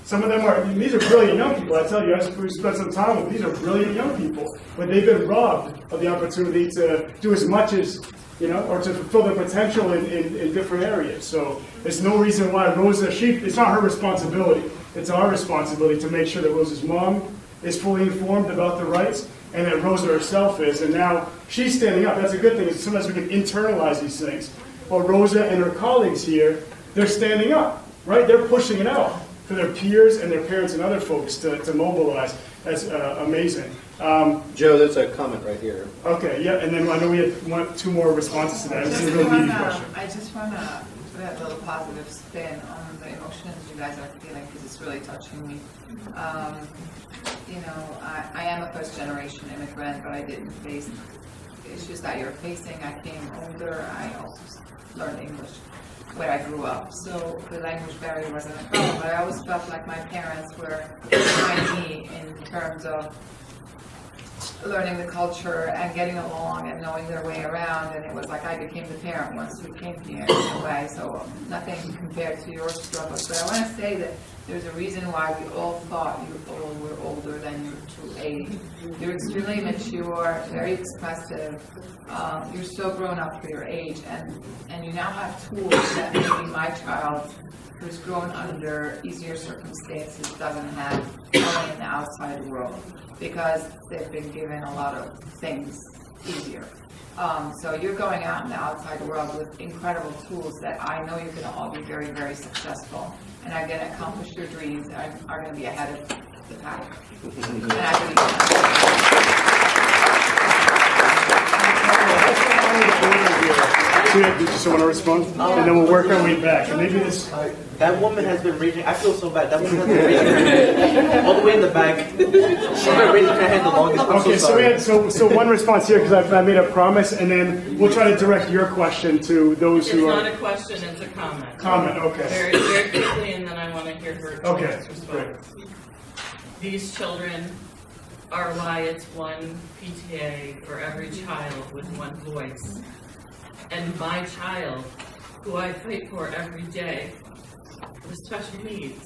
some of them are, these are brilliant young people, I tell you, as we spent some time with, these are brilliant young people, but they've been robbed of the opportunity to do as much as, you know, or to fulfill their potential in different areas. So there's no reason why Rosa, it's not her responsibility, it's our responsibility to make sure that Rosa's mom is fully informed about the rights, and that Rosa herself is, and now she's standing up. That's a good thing. Sometimes we can internalize these things. Well, Rosa and her colleagues here, they're standing up, right? They're pushing it out for their peers and their parents and other folks to mobilize. That's amazing. Joe, there's a comment right here. Okay, yeah, and then I know we had two more responses to that. This is a real meaty question. I just want to put a little positive spin on the emotions you guys are feeling because it's really touching me. You know, I am a first-generation immigrant, but I didn't face the issues that you're facing. I came older. I also learned English where I grew up, so the language barrier wasn't a problem. But I always felt like my parents were behind me in terms of learning the culture and getting along and knowing their way around, and it was like I became the parent once we came here in a way, so nothing compared to your struggles. But I want to say that there's a reason why we all thought you all were older than your true age. You're extremely mature, very expressive, you're so grown up for your age, and you now have tools that maybe my child who's grown under easier circumstances doesn't have going in the outside world, because they've been given a lot of things easier. So you're going out in the outside world with incredible tools that I know you're going to all be very, very successful and are going to accomplish your dreams and are going to be ahead of the pack. And I believe Do you just want to respond? And then we'll work our way back. And maybe this... That woman has been raising, I feel so bad, that woman has been raising her hand all the way in the back. She's been raising her hand the longest. I'm okay, so sorry. so one response here, because I made a promise, and then we'll try to direct your question to those who are... It's not a question, it's a comment. Comment, okay. Very, very quickly, and then I want to hear her response. Great. These children are why it's one PTA for every child with one voice. And my child, who I fight for every day, with special needs,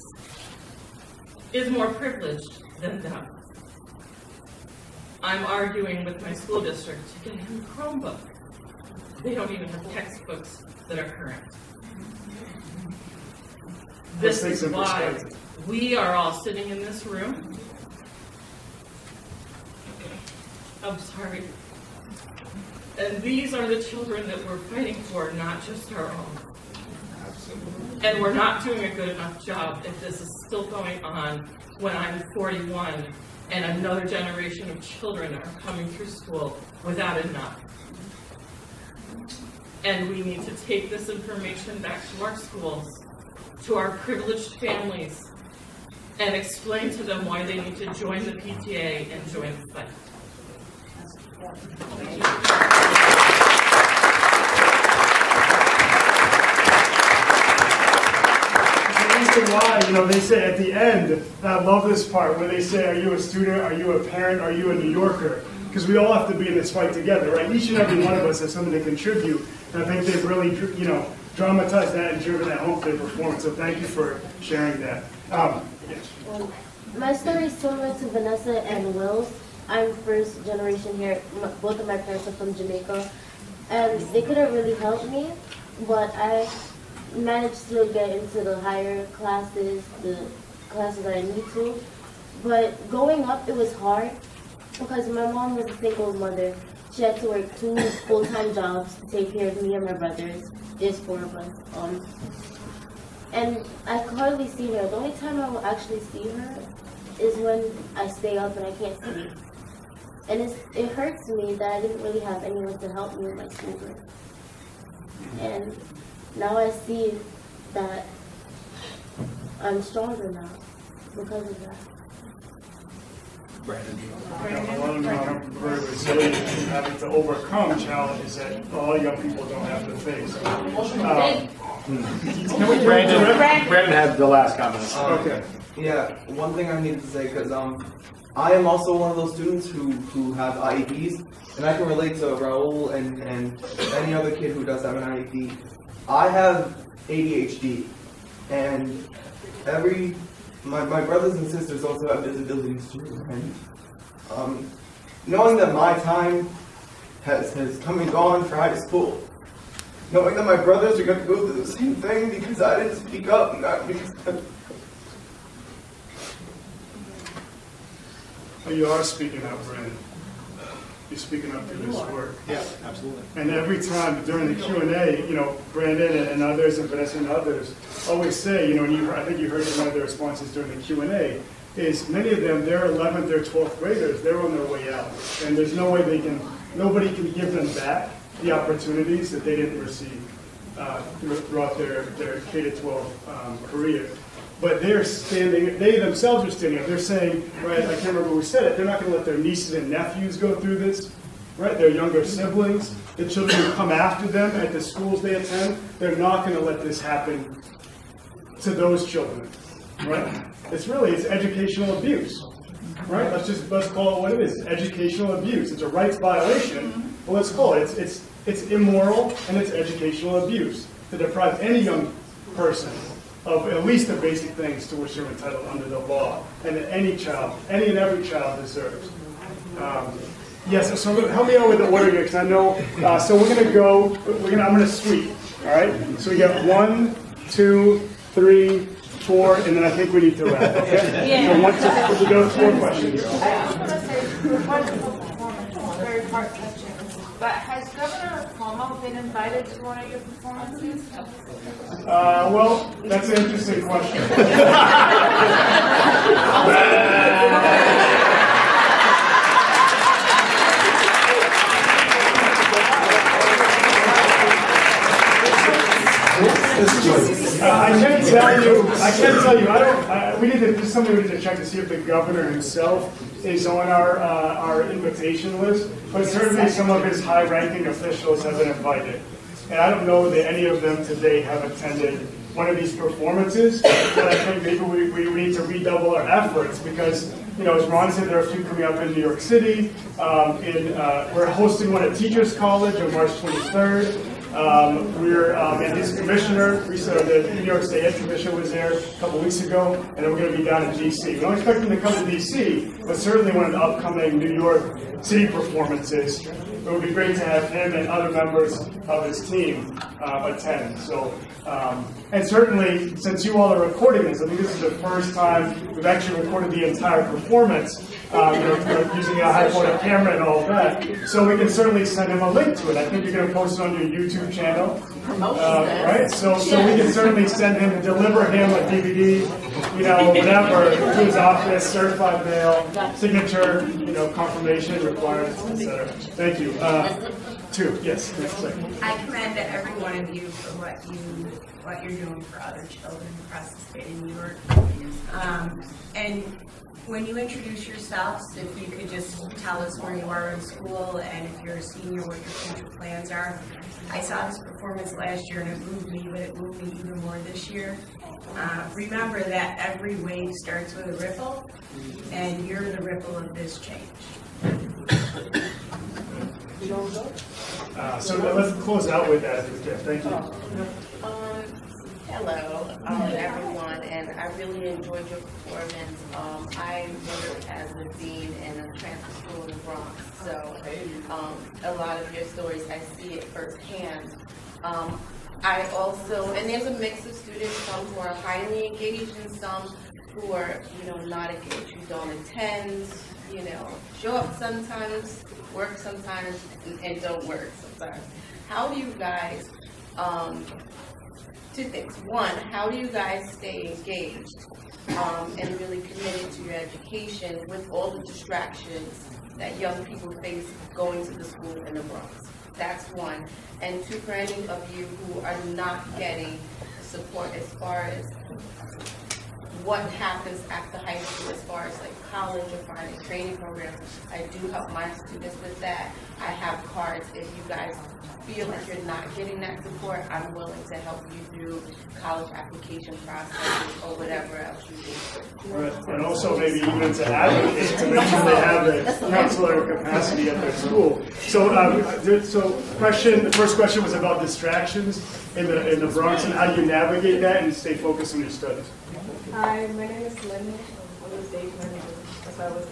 is more privileged than them. I'm arguing with my school district to get him a Chromebook. They don't even have textbooks that are current. This is why we are all sitting in this room. I'm sorry. And these are the children that we're fighting for, not just our own. And we're not doing a good enough job if this is still going on when I'm 41 and another generation of children are coming through school without enough. And we need to take this information back to our schools, to our privileged families, and explain to them why they need to join the PTA and join the fight. Thank you. reason why, they say at the end, and I love this part, where they say, are you a student, are you a parent, are you a New Yorker? Because we all have to be in this fight together, right? Each and every one of us has something to contribute, and I think they've really, dramatized that and driven that home to their performance, so thank you for sharing that. Yes. My story is similar to Vanessa and Will's. I'm first generation here. Both of my parents are from Jamaica, and they couldn't really help me, but I managed to get into the higher classes, the classes that I need to. But growing up, it was hard because my mom was a single mother. She had to work 2 full-time jobs to take care of me and my brothers. There's 4 of us. And I could hardly see her. The only time I will actually see her is when I stay up and I can't sleep. And it hurts me that I didn't really have anyone to help me with my schoolwork. And now I see that I'm stronger now because of that. Brandon. Very resilient in having to overcome challenges that all young people don't have to face. Brandon had the last comment. Okay. Yeah, one thing I need to say, because I am also one of those students who have IEPs, and I can relate to Raul and any other kid who does have an IEP. I have ADHD, and my brothers and sisters also have disabilities too, and knowing that my time has come and gone for high school, knowing that my brothers are going to go through the same thing because I didn't speak up, not because You are speaking up, Brandon. You're speaking up through this work. Yeah, absolutely. And every time during the Q&A, Brandon and others, and Vanessa and others, always say, and I think you heard in one of their responses during the Q&A, is many of them, they're 11th or 12th graders, they're on their way out. And there's no way nobody can give them back the opportunities that they didn't receive throughout their K-12 career. But they themselves are standing up. They're saying, right, I can't remember who said it, they're not going to let their nieces and nephews go through this, right? Their younger siblings, the children who come after them at the schools they attend, they're not going to let this happen to those children, right? It's educational abuse, right? Let's call it what it is, educational abuse. It's a rights violation, but let's call it, it's immoral and it's educational abuse to deprive any young person of at least the basic things to which they're entitled under the law, and that any and every child deserves. Yes, so help me out with the order here, because I know, so we're going to go, I'm going to sweep, all right? So we got 1, 2, 3, 4, and then I think we need to wrap, okay? Yeah. So we go 4 questions. I was going to say, wonderful performance, very heart-touching. But has Governor Cuomo been invited to one of your performances? Well, that's an interesting question. I can't tell you, something we need to check to see if the governor himself is on our invitation list, but certainly some of his high-ranking officials have been invited. And I don't know that any of them today have attended one of these performances, but I think maybe we need to redouble our efforts because, as Ron said, there are a few coming up in New York City. We're hosting one at Teachers College on March 23rd. And his commissioner, the New York State Ed Commissioner was there a couple weeks ago, and then we're going to be down in D.C. We don't expect him to come to D.C., but certainly one of the upcoming New York City performances. It would be great to have him and other members of his team attend. So, and certainly, since you all are recording this, I think this is the first time we've actually recorded the entire performance, using a high-quality camera and all of that. So we can certainly send him a link to it. I think you're going to post it on your YouTube channel, right? So we can certainly deliver him a DVD, whatever, to his office, certified mail, signature, confirmation requirements, etc. Thank you. Two, yes. I commend every one of you for what you're doing for other children across the state of New York. And when you introduce yourselves, if you could just tell us where you are in school and if you're a senior, what your future plans are. I saw this performance last year and it moved me, but it moved me even more this year. Remember that every wave starts with a ripple, and you're the ripple of this change. So let's close out with that. Thank you. Hello, everyone, and I really enjoyed your performance. I work as a dean in a transfer school in the Bronx, so a lot of your stories, I see it firsthand. I also, and there's a mix of students, some who are highly engaged and some who are, not engaged, who don't attend, show up sometimes, work sometimes, and don't work sometimes. How do you guys, two things. One, how do you guys stay engaged and really committed to your education with all the distractions that young people face going to the school in the Bronx? That's one. And two, for any of you who are not getting support as far as what happens after high school, as far as like college or finding training programs, I do help my students with that. I have cards. If you guys feel like you're not getting that support, I'm willing to help you through college application processes or whatever else you do. Right. And also maybe even to advocate to make sure they have the counselor capacity at their school. So, the first question was about distractions in the Bronx and how do you navigate that and stay focused on your studies. Hi, my name is Lynn. I'm the stage manager. That's why I was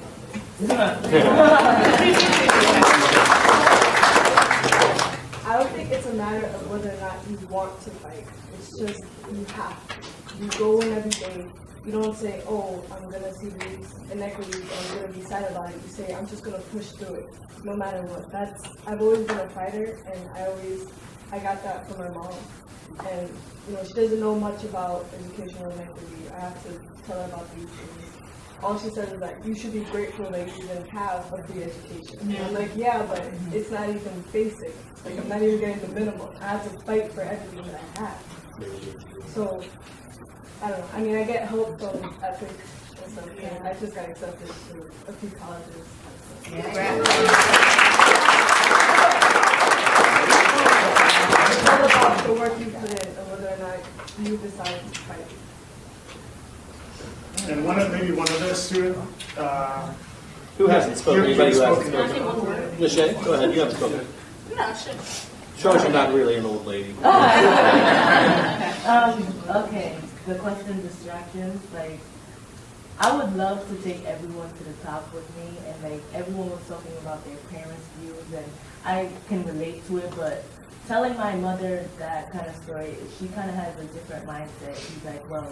I don't think it's a matter of whether or not you want to fight. It's just you have to. You go in every day. You don't say, oh, I'm going to see these inequities, I'm going to be sad about it. You say, I'm just going to push through it, no matter what. I've always been a fighter, and I got that from my mom. And, she doesn't know much about educational inequity. I have to tell her about these things. All she says is that you should be grateful that you even have a free education. And I'm like, yeah, but it's not even basic. Like, I'm not even getting the minimum. I have to fight for everything that I have. So, I don't know. I mean, I get help from ethics and stuff, and I just got accepted to a few colleges. It's all about the work you put in and whether or not you decide to fight. And maybe one other student. Who hasn't spoken? Anybody who hasn't spoken? Lachey, go ahead. You haven't spoken. No, sure. Shows you're not really an old lady. Okay. The question, distractions. Like, I would love to take everyone to the top with me, and like everyone was talking about their parents' views, and I can relate to it. But telling my mother that kind of story, she kind of has a different mindset. She's like, well,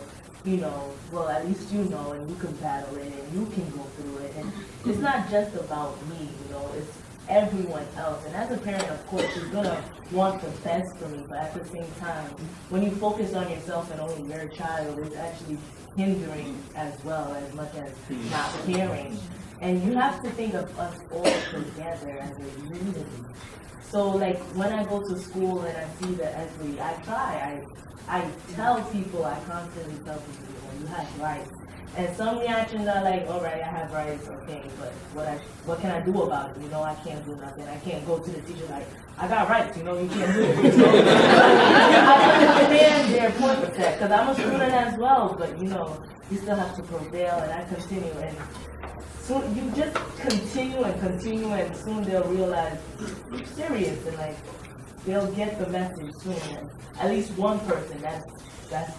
at least you know, and you can battle it, and you can go through it. And it's not just about me, it's everyone else. And as a parent, of course, you're gonna want the best for me, but at the same time, when you focus on yourself and only your child, it's actually hindering as well, as much as not caring. And you have to think of us all together as a unity. So like when I go to school and I see the equity, I tell people, I constantly tell people, you have rights. And some reactions are like, all right, I have rights, okay, but what can I do about it? I can't do nothing. I can't go to the teacher like, I got rights, you can't do it. I understand their point with that, because I'm a student as well, but you still have to prevail, and I continue. And so you just continue, and soon they'll realize you're serious, and like they'll get the message soon. And at least one person, that's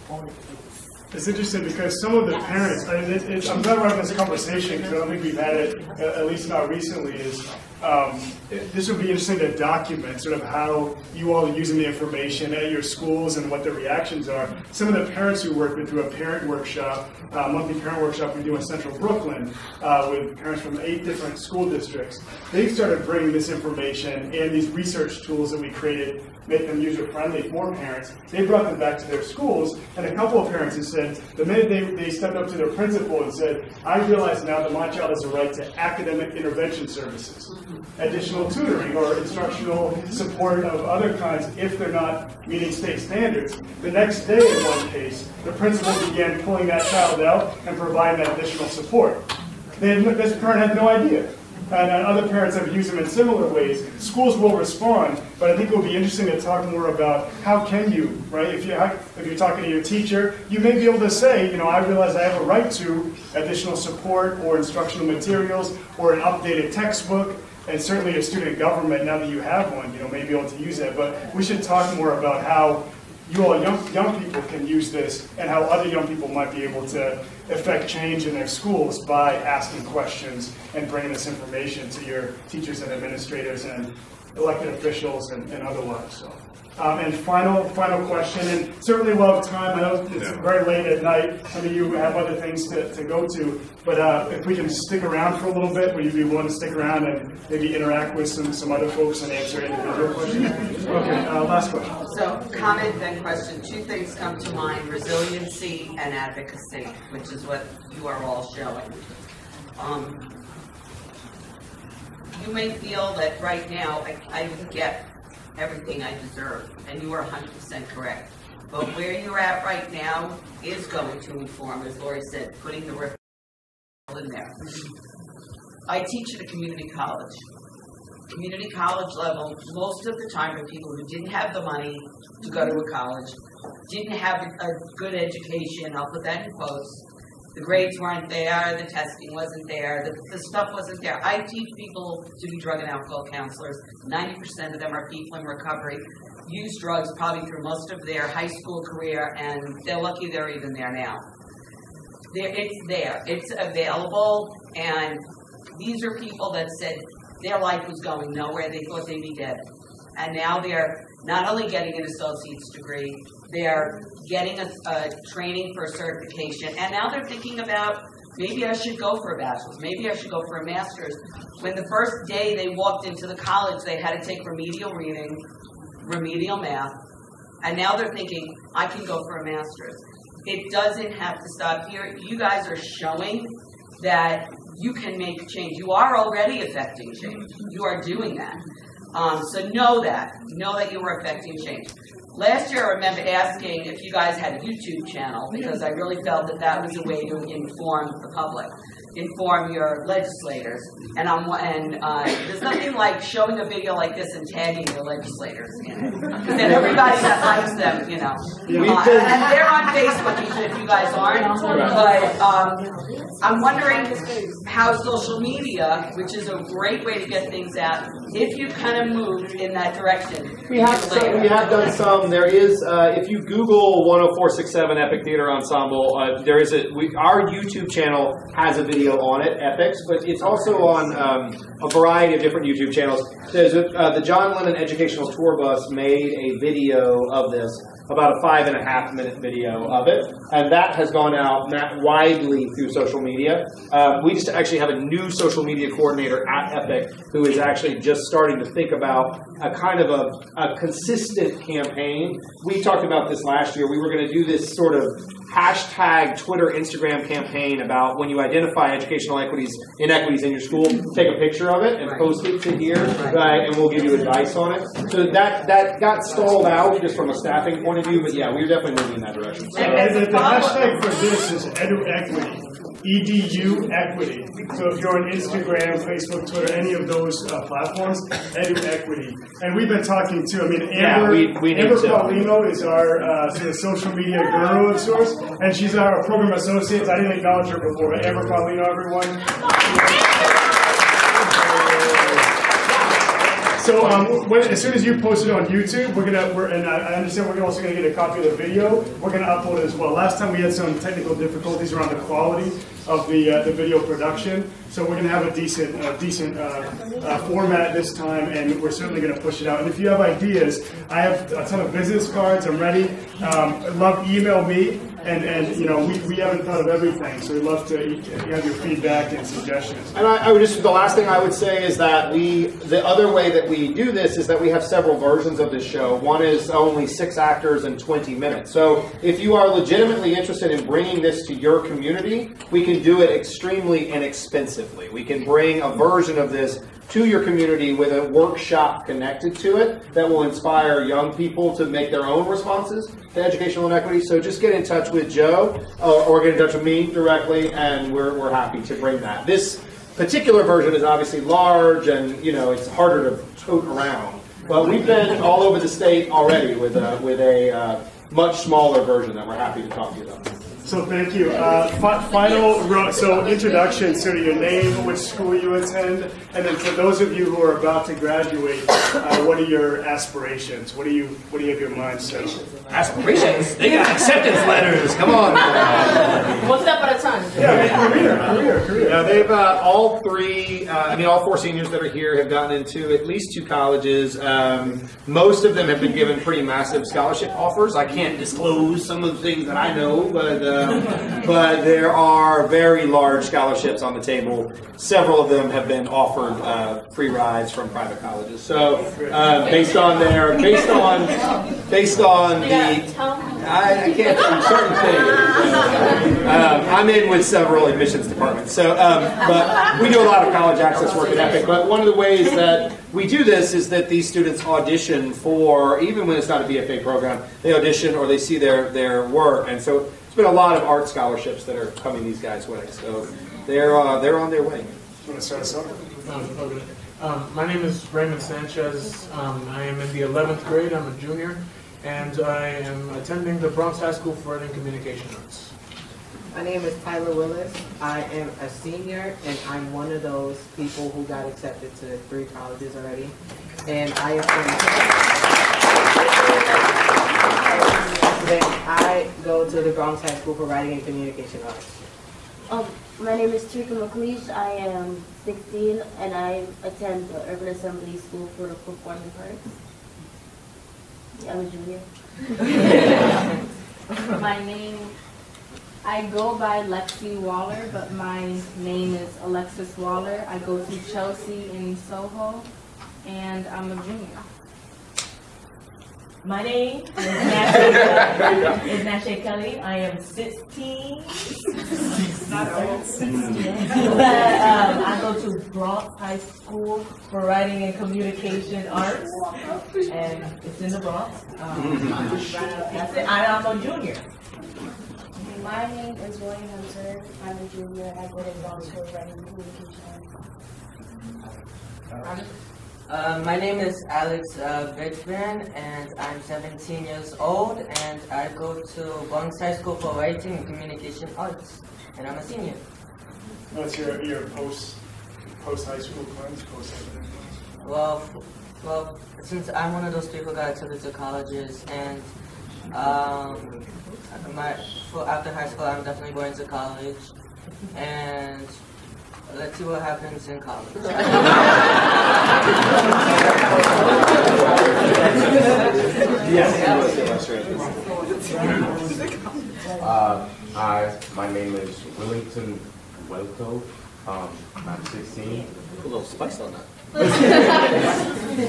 all it takes. It's interesting because some of the parents, I'm glad we're having this conversation because I don't think we've had it, at least not recently, this would be interesting to document sort of how you all are using the information at your schools and what the reactions are. Some of the parents who work with through a parent workshop, monthly parent workshop we do in Central Brooklyn with parents from 8 different school districts. They started bringing this information and these research tools that we created, make them user-friendly for parents. They brought them back to their schools, and a couple of parents have said, the minute they stepped up to their principal and said, I realize now that my child has a right to academic intervention services. additional tutoring or instructional support of other kinds if they're not meeting state standards. The next day, in one case, the principal began pulling that child out and providing that additional support. This parent had no idea. And other parents have used them in similar ways. Schools will respond, but I think it will be interesting to talk more about how can you, right? If you're talking to your teacher, you may be able to say, you know, I realize I have a right to additional support or instructional materials or an updated textbook, and certainly a student government, now that you have one, you know, may be able to use that. But we should talk more about how you all young people can use this and how other young people might be able to affect change in their schools by asking questions and bringing this information to your teachers and administrators and elected officials and otherwise. So, and final question, and certainly we'll have time. I know it's very late at night. Some of you have other things to go to, but if we can stick around for a little bit, would you be willing to stick around and maybe interact with some other folks and answer individual questions? Okay, last question. So, comment then question. Two things come to mind: resiliency and advocacy, which is what you are all showing. You may feel that right now I didn't get everything I deserve, and you are 100% correct. But where you're at right now is going to inform, as Lori said, putting the referral in there. I teach at a community college. Community college level, most of the time are people who didn't have the money to go to a college, didn't have a good education, I'll put that in quotes. The grades weren't there, the testing wasn't there, the stuff wasn't there. I teach people to be drug and alcohol counselors. 90% of them are people in recovery, use drugs probably through most of their high school career, and they're lucky they're even there now. It's there, it's available, and these are people that said their life was going nowhere, they thought they'd be dead. And now they're not only getting an associate's degree, they're getting a training for a certification, and now they're thinking about, maybe I should go for a bachelor's, maybe I should go for a master's. When the first day they walked into the college, they had to take remedial reading, remedial math, and now they're thinking, I can go for a master's. It doesn't have to stop here. You guys are showing that you can make change. You are already affecting change. You are doing that. So know that you are affecting change. Last year, I remember asking if you guys had a YouTube channel, because I really felt that that was a way to inform the public, inform your legislators. And there's nothing like showing a video like this and tagging your legislators in it, because then everybody that likes them, you know. And they're on Facebook, even if you guys aren't. But I'm wondering how social media, which is a great way to get things out, if you've kind of moved in that direction. We have done some. There is, if you Google 10467 Epic Theatre Ensemble, there is our YouTube channel has a video on it, Epics, but it's also on a variety of different YouTube channels. There's the John Lennon Educational Tour Bus made a video of this, about a 5.5-minute video of it, and that has gone out widely through social media. We just actually have a new social media coordinator at Epic who is actually just starting to think about a kind of a consistent campaign. We talked about this last year. We were going to do this sort of hashtag Twitter, Instagram campaign about when you identify educational inequities in your school, take a picture of it and post it to here, right, and we'll give you advice on it. So that got stalled out just from a staffing point of view, but yeah, we're definitely moving in that direction. So, the hashtag for this is EduEquity. EDU equity. So if you're on Instagram, Facebook, Twitter, any of those platforms, EduEquity. And we've been talking to, Amber Paulino is our sort of social media guru of sorts, and she's our program associate. I didn't acknowledge her before, but Amber Paulino, everyone. So as soon as you post it on YouTube, and I understand we're also going to get a copy of the video. We're going to upload it as well. Last time we had some technical difficulties around the quality of the video production, so we're going to have a decent format this time, and we're certainly going to push it out. And if you have ideas, I have a ton of business cards. I'm ready. Email me. And you know, we haven't thought of everything, so we'd love to have your feedback and suggestions. And I would the last thing I would say is that the other way that we do this is that we have several versions of this show. One is only 6 actors and 20 minutes. So if you are legitimately interested in bringing this to your community, we can do it extremely inexpensively. We can bring a version of this to your community with a workshop connected to it that will inspire young people to make their own responses to educational inequity. So just get in touch with Joe or get in touch with me directly, and we're happy to bring that. This particular version is obviously large and, you know, it's harder to tote around. But we've been all over the state already with a much smaller version that we're happy to talk to you about. So thank you. Final row, so introduction, so your name, which school you attend, and then for those of you who are about to graduate, what are your aspirations? What do you have your mind set on? Aspirations? They got acceptance letters. Come on. One step at a time. Yeah, career. Yeah, they've all four seniors that are here have gotten into at least 2 colleges. Most of them have been given pretty massive scholarship offers. I can't disclose some of the things that I know, but there are very large scholarships on the table. Several of them have been offered free rides from private colleges. So based on I can't do certain things. I'm in with several admissions departments. So, but we do a lot of college access work at Epic. But one of the ways that we do this is that these students audition for, even when it's not a BFA program, they audition or they see their work. And so it's been a lot of art scholarships that are coming these guys' way. So they're on their way. You want to start us off? My name is Raymond Sanchez. I am in the 11th grade. I'm a junior, and I am attending the Bronx High School for Art and Communication Arts. My name is Tyler Willis. I am a senior, and I'm one of those people who got accepted to 3 colleges already. And I go to the Bronx High School for Writing and Communication Arts. My name is Trika McLeish. I am 16 and I attend the Urban Assembly School for the Performing Arts. I'm a junior. I go by Lexi Waller, but my name is Alexis Waller. I go to Chelsea in Soho, and I'm a junior. My name is Nashe Kelly. I am 16. Not old. I go to Bronx High School for Writing and Communication Arts, and it's in the Bronx. That's it. I'm a junior. My name is William Hunter. I'm a junior. I go to Bronx for Writing and Communication Arts. My name is Alex Bixman, and I'm 17 years old, and I go to Bronx High School for Writing and Communication Arts, and I'm a senior. What's your post high school plans? Well, since I'm one of those people who got accepted to colleges, and after high school, I'm definitely going to college, and let's see what happens in college. Hi, my name is Willington Welto. I'm 16. A little spice on that.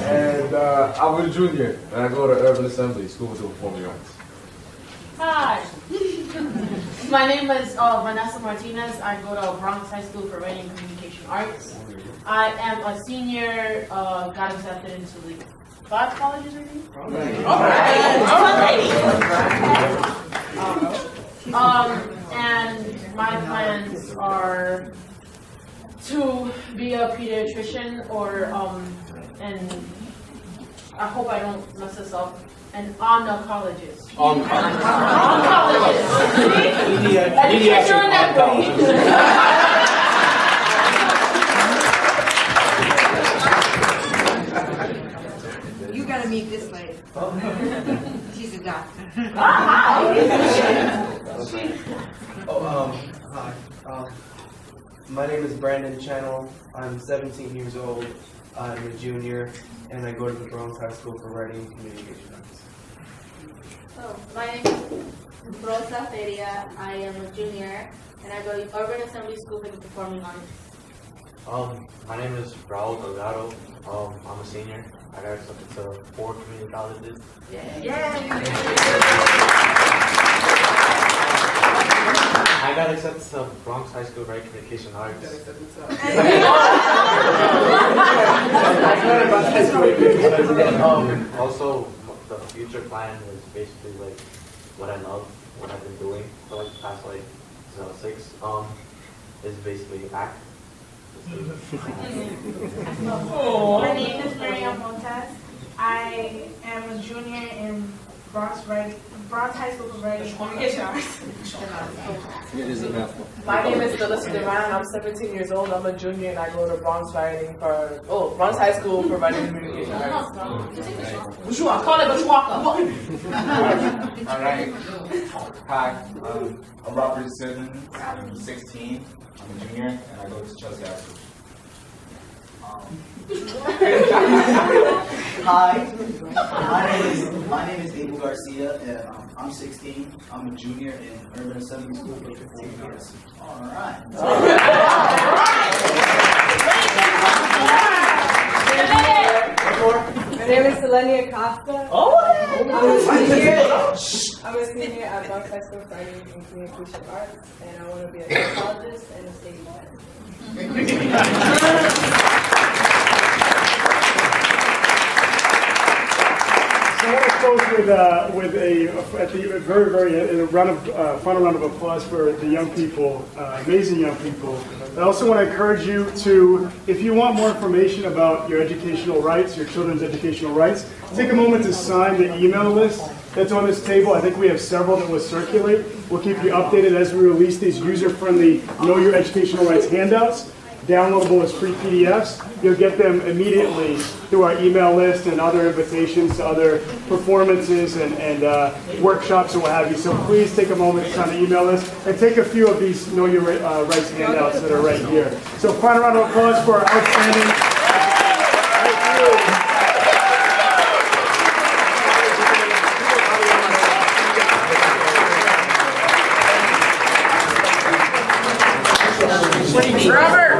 And I'm a junior, and I go to Urban Assembly School for the Performing Arts. Hi. My name is Vanessa Martinez. I go to Bronx High School for Writing and Communication Arts. I am a senior, got accepted into the 5 colleges, I think. And my plans are to be a pediatrician or, and I hope I don't mess this up, and on the colleges. On colleges. On colleges. Education and equity. You gotta meet this lady. She's a doctor. Hi. My name is Brandon Channel. I'm 17 years old. I'm a junior, and I go to the Bronx High School for Writing and Communication Arts. My name is Rosa Feria. I am a junior, and I go to Urban Assembly School for the Performing Arts. My name is Raul Delgado. I'm a senior. I got accepted to 4 community colleges. I I got accepted to Bronx High School for Communication Arts. Also, the future plan is basically like what I love, what I've been doing for like the past like 6 is basically act. My name is Mariam Montes. I am a junior in Bronx High School for Writing and Communication Arts. My name is Phyllis Duran. I'm 17 years old. I'm a junior and I go to Bronx High School for Writing and Communication Arts. Call it Alright. Hi, I'm Robert Simmons. I'm 16. I'm a junior and I go to Chelsea High School. Hi, my name is Abel Garcia, and I'm 16. I'm a junior in Urban Assembly School for Performers. All right. My name is Selenia Costa. I'm a senior at Bronx High School for Writing and Communication Arts, and I want to be a psychologist and a stage manager. So I want to close with a final round of applause for the young people, amazing young people. I also want to encourage you to, if you want more information about your educational rights, your children's educational rights, take a moment to sign the email list that's on this table. I think we have several that will circulate. We'll keep you updated as we release these user-friendly Know Your Educational Rights handouts. Downloadable as free PDFs. You'll get them immediately through our email list and other invitations to other performances and workshops and what have you. So please take a moment to sign the email list and take a few of these Know Your Rights handouts that are right here. So final round of applause for our outstanding. Robert!